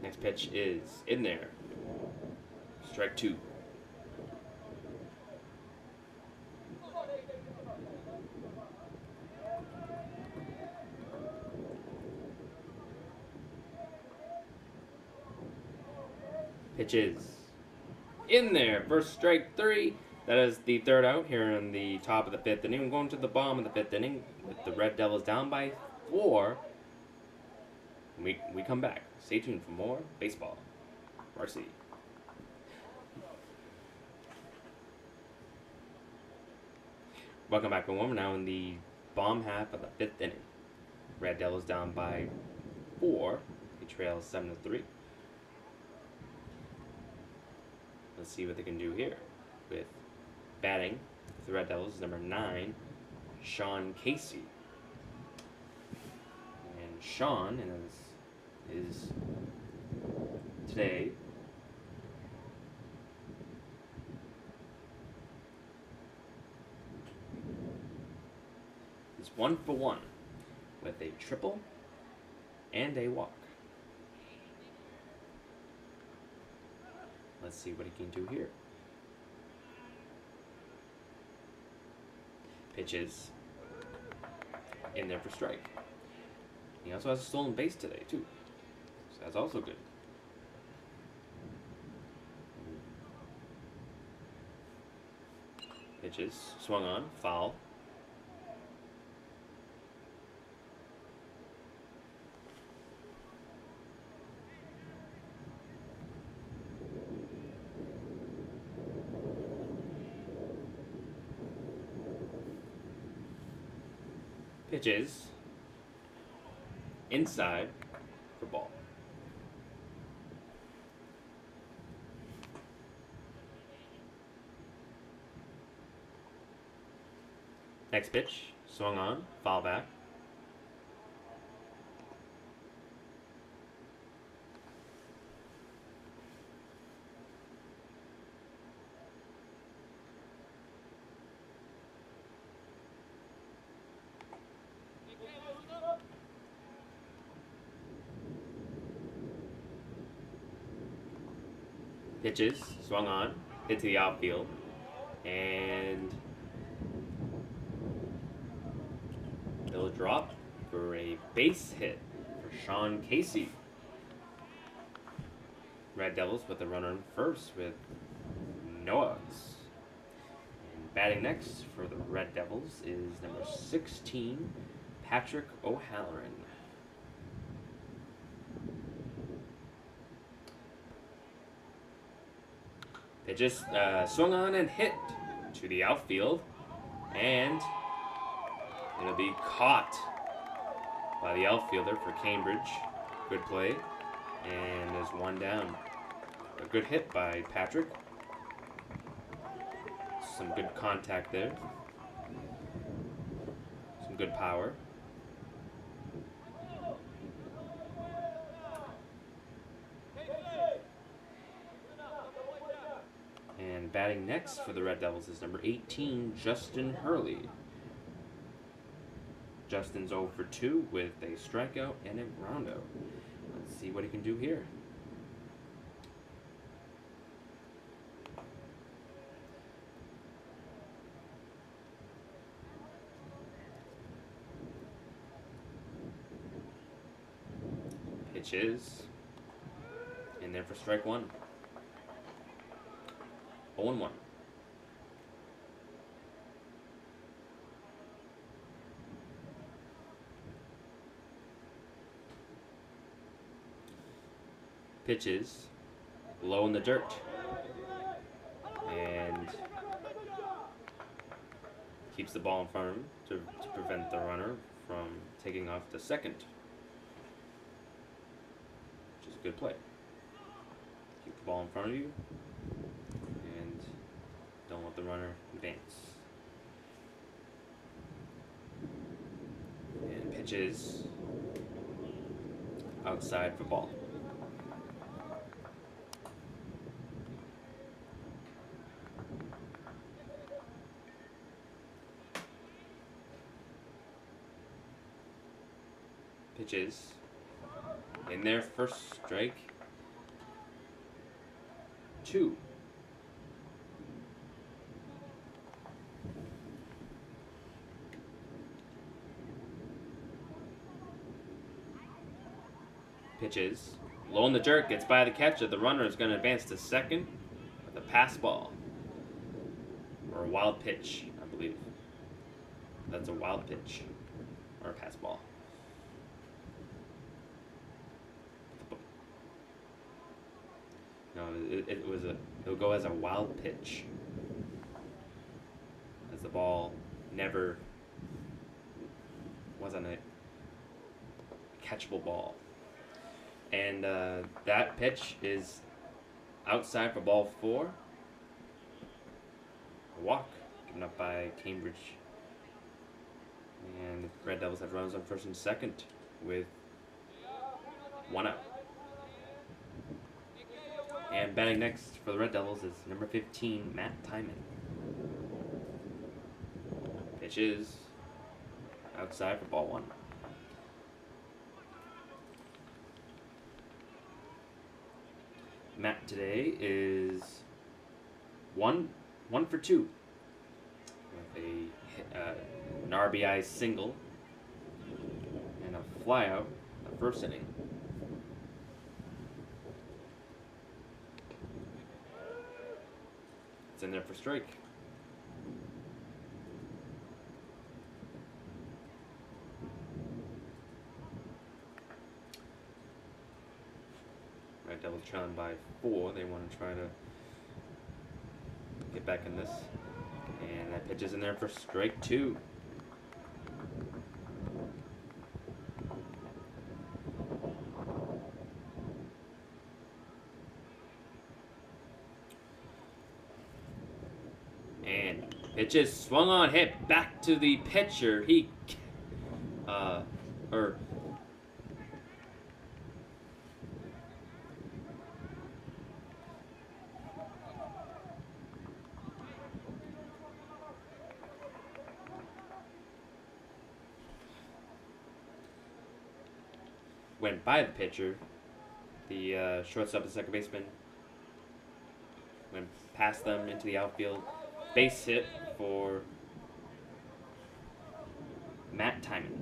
Next pitch is in there. Strike 2. Pitch is in there for strike 3. That is the third out here in the top of the 5th inning. We're going to the bottom of the 5th inning with the Red Devils down by 4. We come back. Stay tuned for more baseball. Varsity. Welcome back, everyone. We're now in the bottom half of the 5th inning. Red Devils down by 4. They trail 7-3. Let's see what they can do here with batting. The Red Devils, number 9, Sean Casey. And Sean is today is 1 for 1 with a triple and a walk. Let's see what he can do here. Pitches in there for strike. He also has a stolen base today, too. So that's also good. Pitches, swung on, foul. Pitches inside for ball. Next pitch, swung on, foul back. Pitches, swung on, hit to the outfield, and it'll drop for a base hit for Sean Casey. Red Devils with a runner in first with no outs. And batting next for the Red Devils is number 16, Patrick O'Halloran. It just swung on and hit to the outfield, and it'll be caught by the outfielder for Cambridge. Good play, and there's one down. A good hit by Patrick. Some good contact there. Some good power. And batting next for the Red Devils is number 18, Justin Hurley. Justin's 0 for 2 with a strikeout and a groundout. Let's see what he can do here. Pitches in there for strike 1. 0-1. Pitches low in the dirt. And keeps the ball in front of him to prevent the runner from taking off to second. Which is a good play. Keep the ball in front of you and don't let the runner advance. And pitches outside for ball. Pitches in there, first strike. 2. Pitches low in the dirt, gets by the catcher. The runner is going to advance to second with a pass ball or a wild pitch, I believe. That's a wild pitch or a pass ball. No, it'll go as a wild pitch, as the ball never wasn't a catchable ball. And that pitch is outside for ball 4. A walk given up by Cambridge. And the Red Devils have runners on first and second with 1 out. And batting next for the Red Devils is number 15, Matt Timon. Pitches outside for ball 1. Matt today is 1 for 2 with an RBI single and a flyout in the first inning. It's in there for strike. Red Devils trailing by 4. They want to try to get back in this. And that pitch is in there for strike 2. It just swung on, hit back to the pitcher. Went by the pitcher. The shortstop and second baseman went past them into the outfield. Base hit for Matt Timon.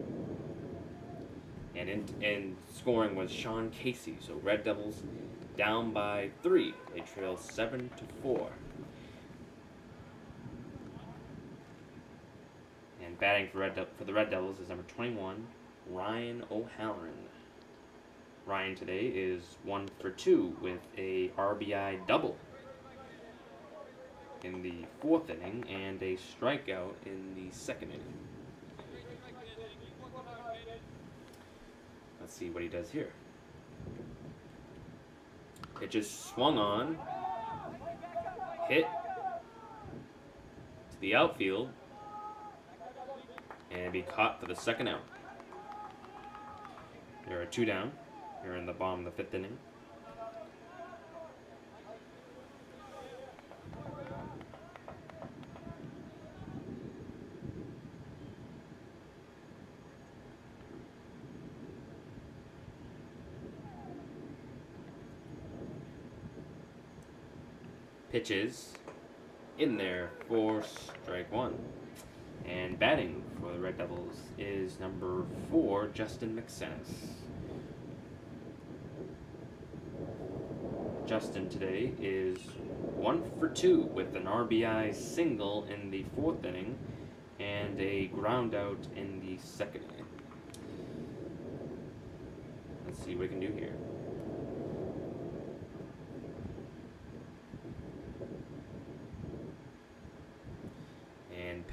And scoring was Sean Casey. So Red Devils down by 3. They trail 7-4. And batting for the Red Devils is number 21, Ryan O'Halloran. Ryan today is 1 for 2 with a RBI double in the 4th inning and a strikeout in the 2nd inning. Let's see what he does here. It just swung on, hit to the outfield, and be caught for the 2nd out. There are 2 down. You're in the bottom of the 5th inning. Pitches in there for strike 1. And batting for the Red Devils is number 4, Justin McSennis. Justin today is 1 for 2 with an RBI single in the 4th inning and a ground out in the 2nd inning. Let's see what we can do here.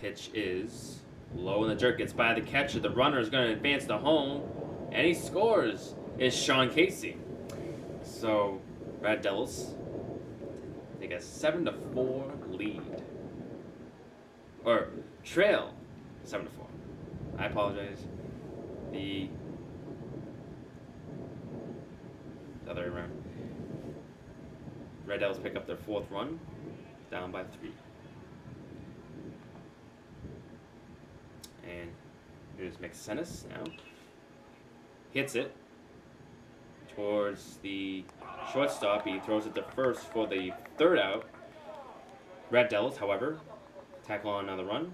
pitch is low in the dirt, gets by the catcher. The runner is going to advance to home, and he scores. It's Sean Casey. So, Red Devils take a 7-4 lead. Or trail 7-4. I apologize. The other way around. Red Devils pick up their 4th run, down by 3. And here's Mixenis now. Hits it towards the shortstop. He throws it to first for the 3rd out. Red Devils, however, tackle on another run.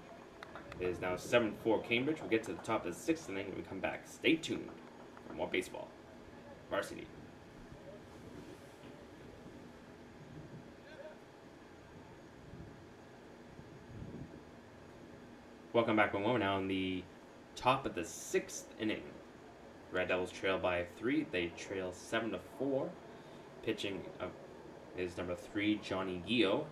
It is now 7-4 Cambridge. We'll get to the top of the 6th inning when we come back. Stay tuned for more baseball. Varsity. Welcome back, we're now in the top of the 6th inning. Red Devils trail by 3. They trail 7-4. Pitching is number 3, Johnny Gio.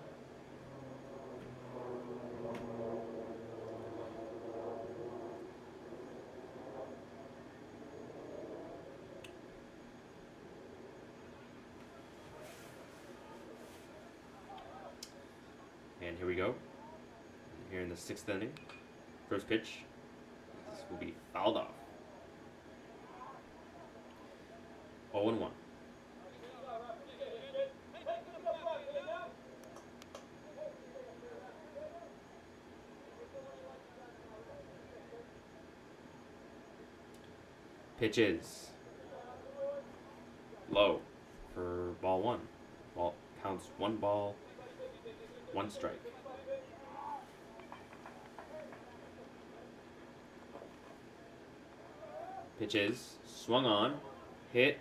And here we go. Here in the 6th inning. First pitch. This will be fouled off. 0-1. Pitch is low for ball 1. Ball counts 1 ball, 1 strike. Pitch is swung on, hit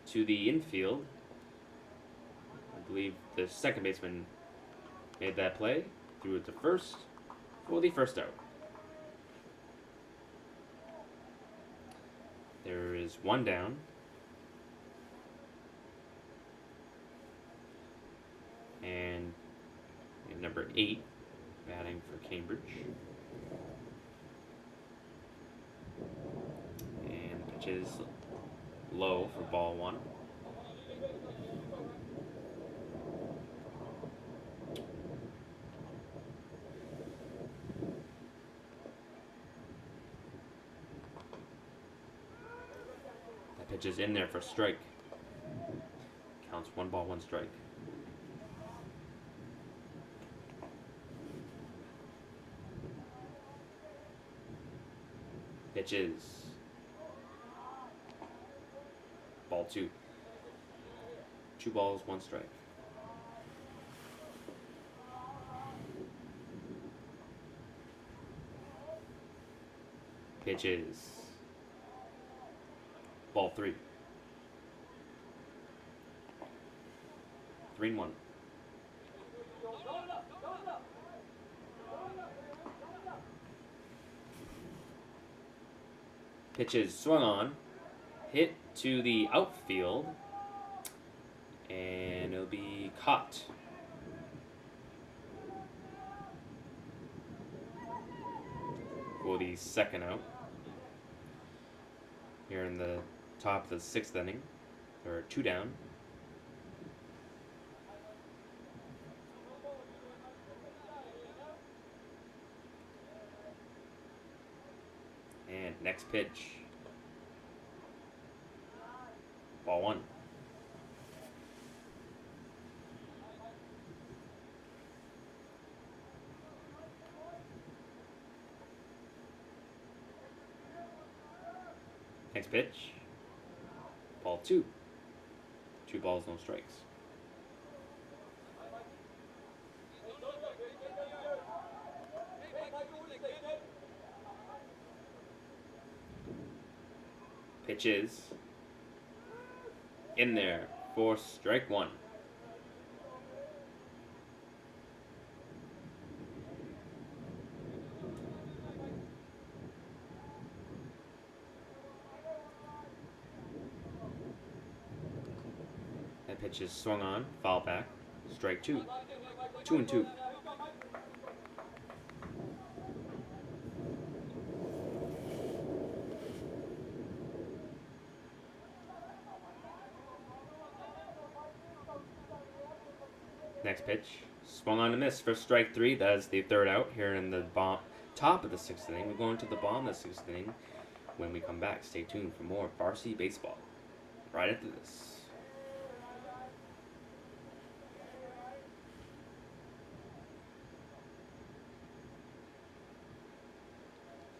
to the infield. I believe the second baseman made that play, threw it to first for the 1st out. There is 1 down. And number 8 batting for Cambridge. And pitch is low for ball 1. That pitch is in there for strike. Counts 1 ball, 1 strike. Pitch is ball 2. 2 balls, 1 strike. Pitch is ball 3. 3-1. Pitch is swung on, hit to the outfield, and it'll be caught. For the 2nd out. Here in the top of the 6th inning, there are 2 down. And next pitch, ball 1. Next pitch, ball 2. 2 balls, no strikes. Pitch is in there for strike 1. That pitch is swung on, foul back, strike 2. 2-2. Next pitch, swung on a miss for strike 3. That is the third out here in the top of the 6th inning. We're going to the bottom of the 6th inning. When we come back, stay tuned for more varsity baseball right after this.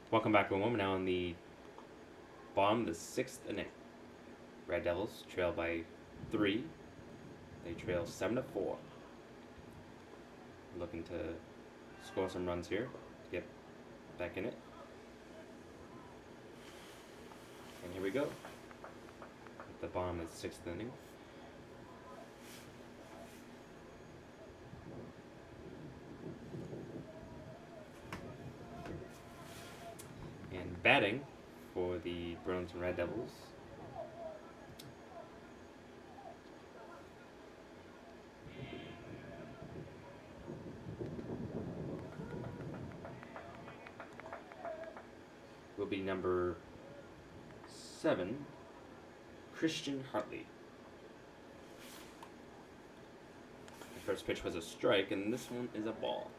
Welcome back, everyone. We're now in the bottom of the 6th inning. Red Devils trail by 3. They trail 7-4. Looking to score some runs here to get back in it. And here we go. At the bottom of the 6th inning. And batting for the Burlington Red Devils will be number 7, Christian Hartley. The first pitch was a strike, and this one is a ball.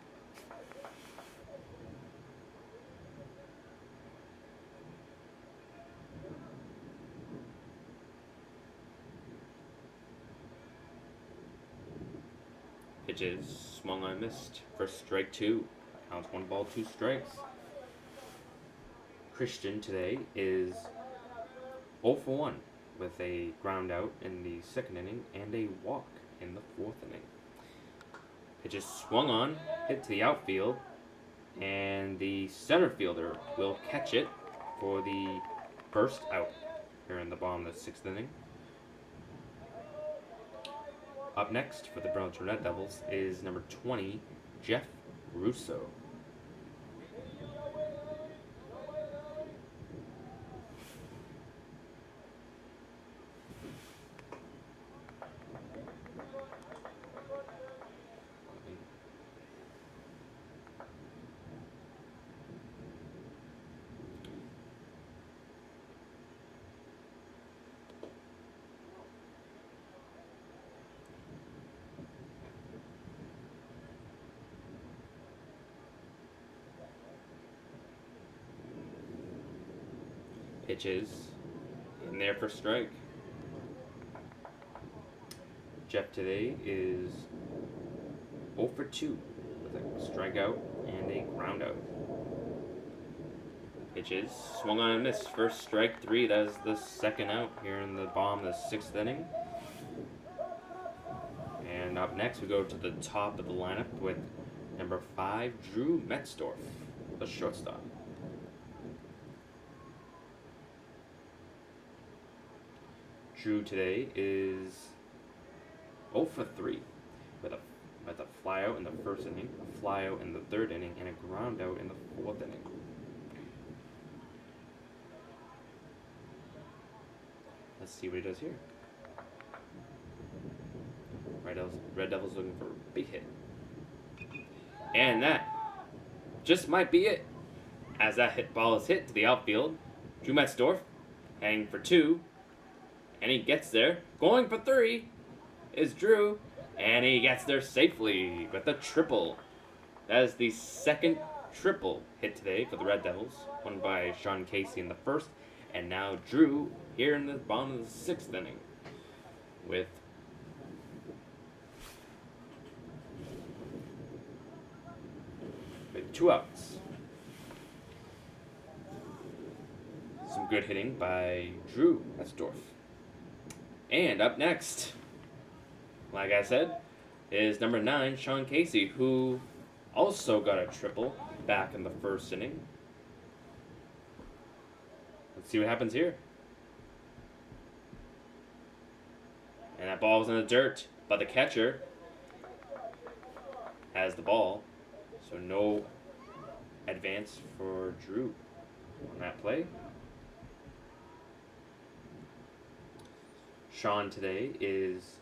Pitches swung on, missed for strike 2. Counts 1 ball, 2 strikes. Christian today is 0 for 1 with a ground out in the 2nd inning and a walk in the 4th inning. Pitches swung on, hit to the outfield, and the center fielder will catch it for the first out here in the bottom of the 6th inning. Up next for the Burlington Red Devils is number 20, Jeff Russo. Pitches in there for strike. Jeff today is 0 for 2 with a strikeout and a ground out. Pitches swung on and missed for strike 3. That is the 2nd out here in the bottom of the 6th inning. And up next we go to the top of the lineup with number 5, Drew Metzdorf, the shortstop. Drew today is 0 for 3 with a fly out in the 1st inning, a fly out in the 3rd inning, and a ground out in the 4th inning. Let's see what he does here. Red Devils looking for a big hit. And that just might be it. As that ball is hit to the outfield, Drew Metzdorf hanging for 2. And he gets there. Going for 3 is Drew. And he gets there safely with a triple. That is the 2nd triple hit today for the Red Devils. One by Sean Casey in the 1st. And now Drew here in the bottom of the 6th inning. With two outs. Some good hitting by Drew Metzdorf. And up next, like I said, is number 9, Sean Casey, who also got a triple back in the 1st inning. Let's see what happens here. And that ball was in the dirt, but the catcher has the ball, so no advance for Drew on that play. Sean today is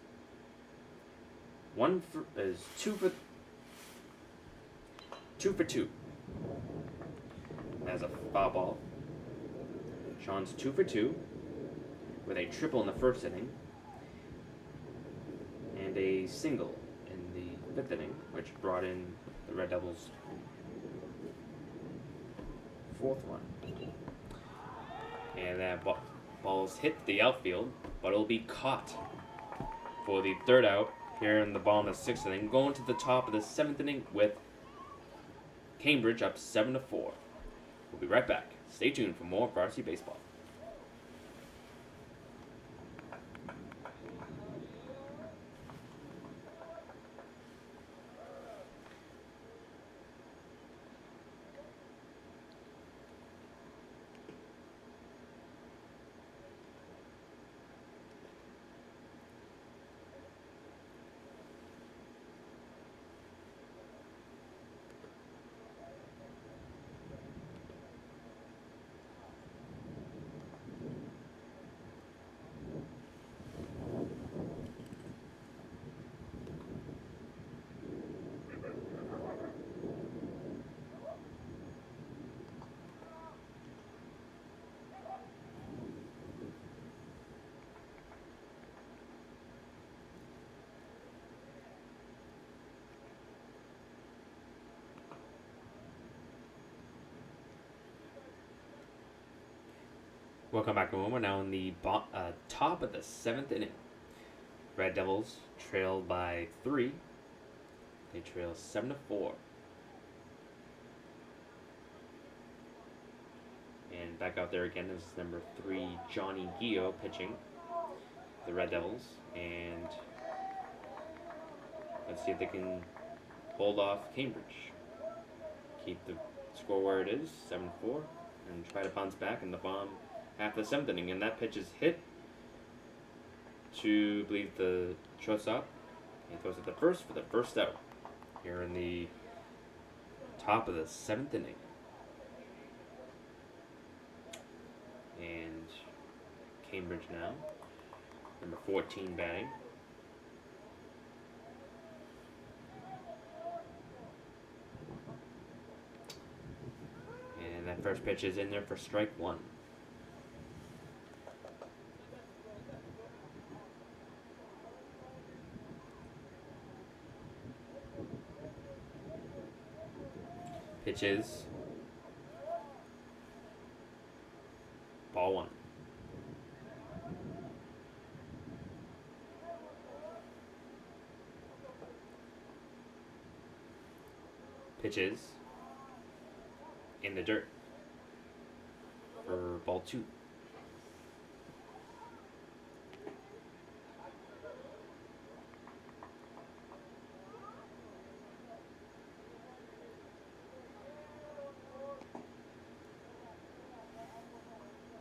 2 for 2. As a foul ball. Sean's 2 for 2 with a triple in the 1st inning and a single in the fifth inning, which brought in the Red Devils' fourth one. And that ball's hit the outfield, but it'll be caught for the third out here in the bottom of the sixth inning, going to the top of the seventh inning with Cambridge up 7-4. We'll be right back. Stay tuned for more varsity baseball. Welcome back, everyone. We're now in the top of the seventh inning. Red Devils trailed by 3. They trail 7-4. And back out there again is number 3, Johnny Gio, pitching the Red Devils. And let's see if they can hold off Cambridge. Keep the score where it is, 7-4, and try to bounce back in the bottom half of the seventh inning. And that pitch is hit to, I believe, the shortstop. He throws it to first for the first out here in the top of the seventh inning. And Cambridge now, number 14 batting. And that first pitch is in there for strike 1. Pitches. Ball 1. Pitches in the dirt for ball 2.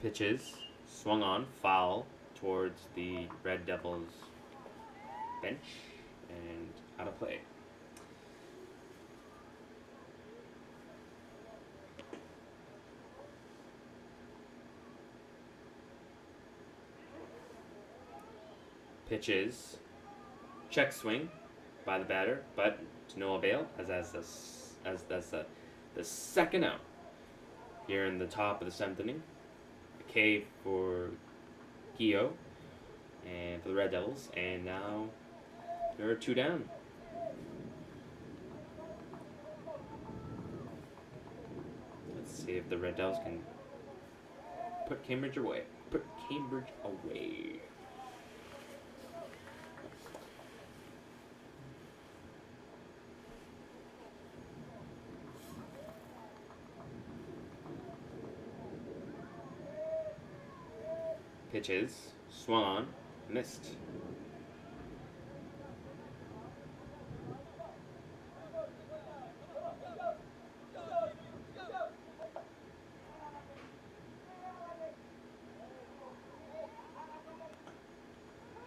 Pitches, swung on, foul towards the Red Devils bench and out of play. Pitches, check swing by the batter, but to no avail, as that's the second out here in the top of the seventh inning. K for Gio and for the Red Devils, and now there are 2 down. Let's see if the Red Devils can put Cambridge away. Pitches, swung on, missed.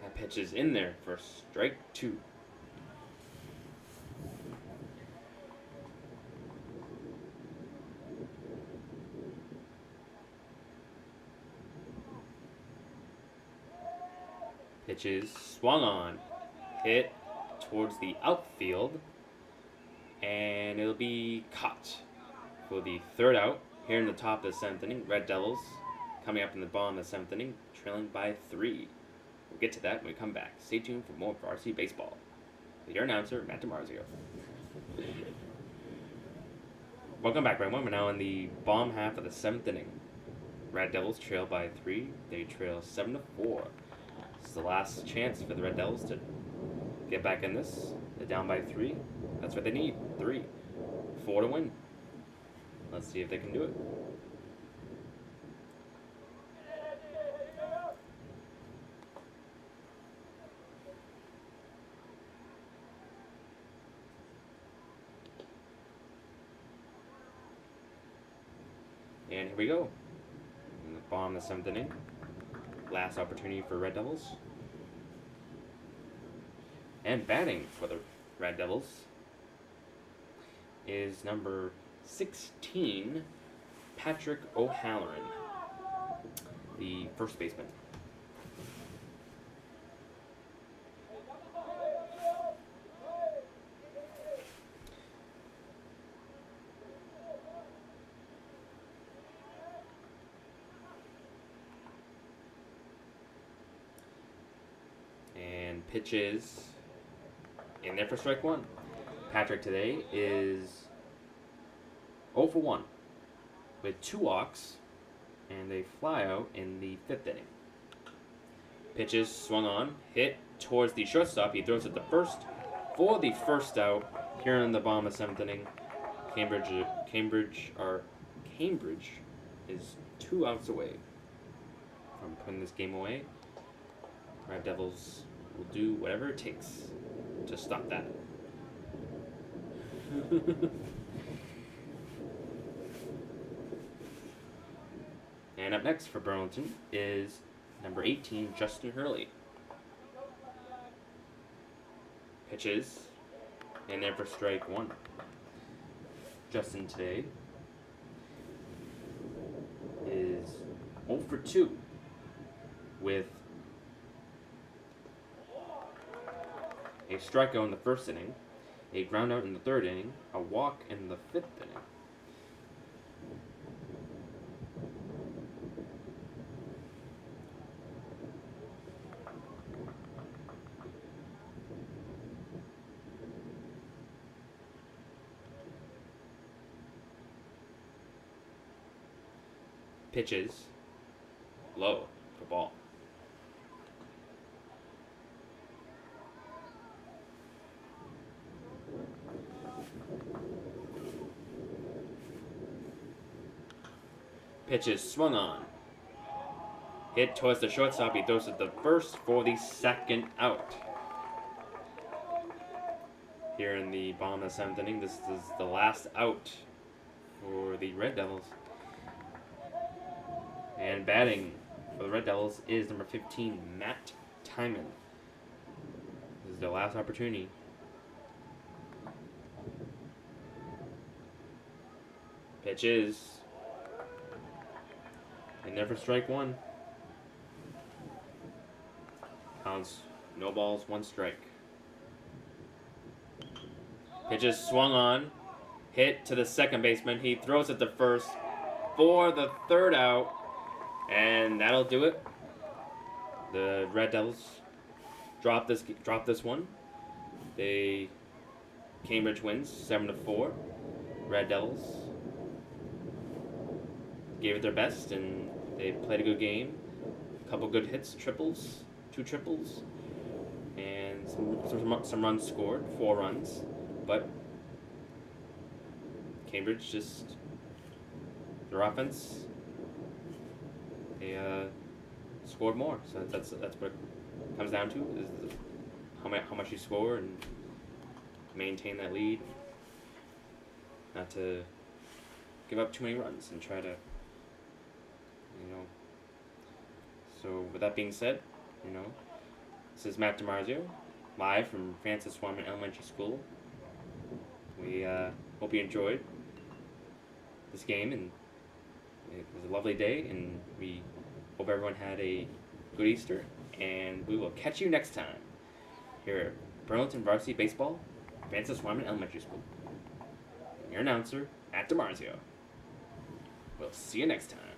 That pitch is in there for strike 2. Pitches swung on, hit towards the outfield, and it'll be caught for the third out here in the top of the seventh inning. Red Devils coming up in the bottom of the seventh inning, trailing by 3. We'll get to that when we come back. Stay tuned for more varsity baseball. Your announcer, Matt DiMarzio. Welcome back, everyone. We're now in the bottom half of the 7th inning. Red Devils trail by 3. They trail 7-4. This is the last chance for the Red Devils to get back in this. They're down by 3. That's what they need. 3. 4 to win. Let's see if they can do it. And here we go. In the bottom of the 7th inning. Last opportunity for Red Devils. And batting for the Red Devils is number 16, Patrick O'Halloran, the first baseman. And pitches in there for strike 1. Patrick today is 0 for 1 with 2 walks and a flyout in the 5th inning. Pitches swung on, hit towards the shortstop. He throws it to first for the first out here in the bottom of the 7th inning. Cambridge is 2 outs away from putting this game away. Red Devils will do whatever it takes to stop that. And up next for Burlington is number 18, Justin Hurley. Pitches in there for strike 1. Justin today is 0 for 2 with a strikeout in the 1st inning, a groundout in the 3rd inning, a walk in the 5th inning. Pitches low for ball. Pitches swung on. Hit towards the shortstop. He throws it to first for the 2nd out. Here in the bottom of the 7th inning, this is the last out for the Red Devils. And batting for the Red Devils is number 15, Matt Timon. This is their last opportunity. Pitch is in there for strike 1. Counts no balls, 1 strike. Pitch is swung on. Hit to the 2nd baseman. He throws it to first for the 3rd out. And that'll do it. The Red Devils drop this one. Cambridge wins 7-4. Red Devils gave it their best and they played a good game. A couple good hits, 2 triples, and some runs scored, 4 runs. But Cambridge just their offense. They scored more, so that's what it comes down to is how much you score and maintain that lead. Not to give up too many runs and try to, So with that being said, this is Matt DiMarzio, live from Francis Swanman Elementary School. We hope you enjoyed this game, and it was a lovely day, and we hope everyone had a good Easter, and we will catch you next time here at Burlington Varsity Baseball, Francis Swanman Elementary School. Your announcer, Matt DiMarzio. We'll see you next time.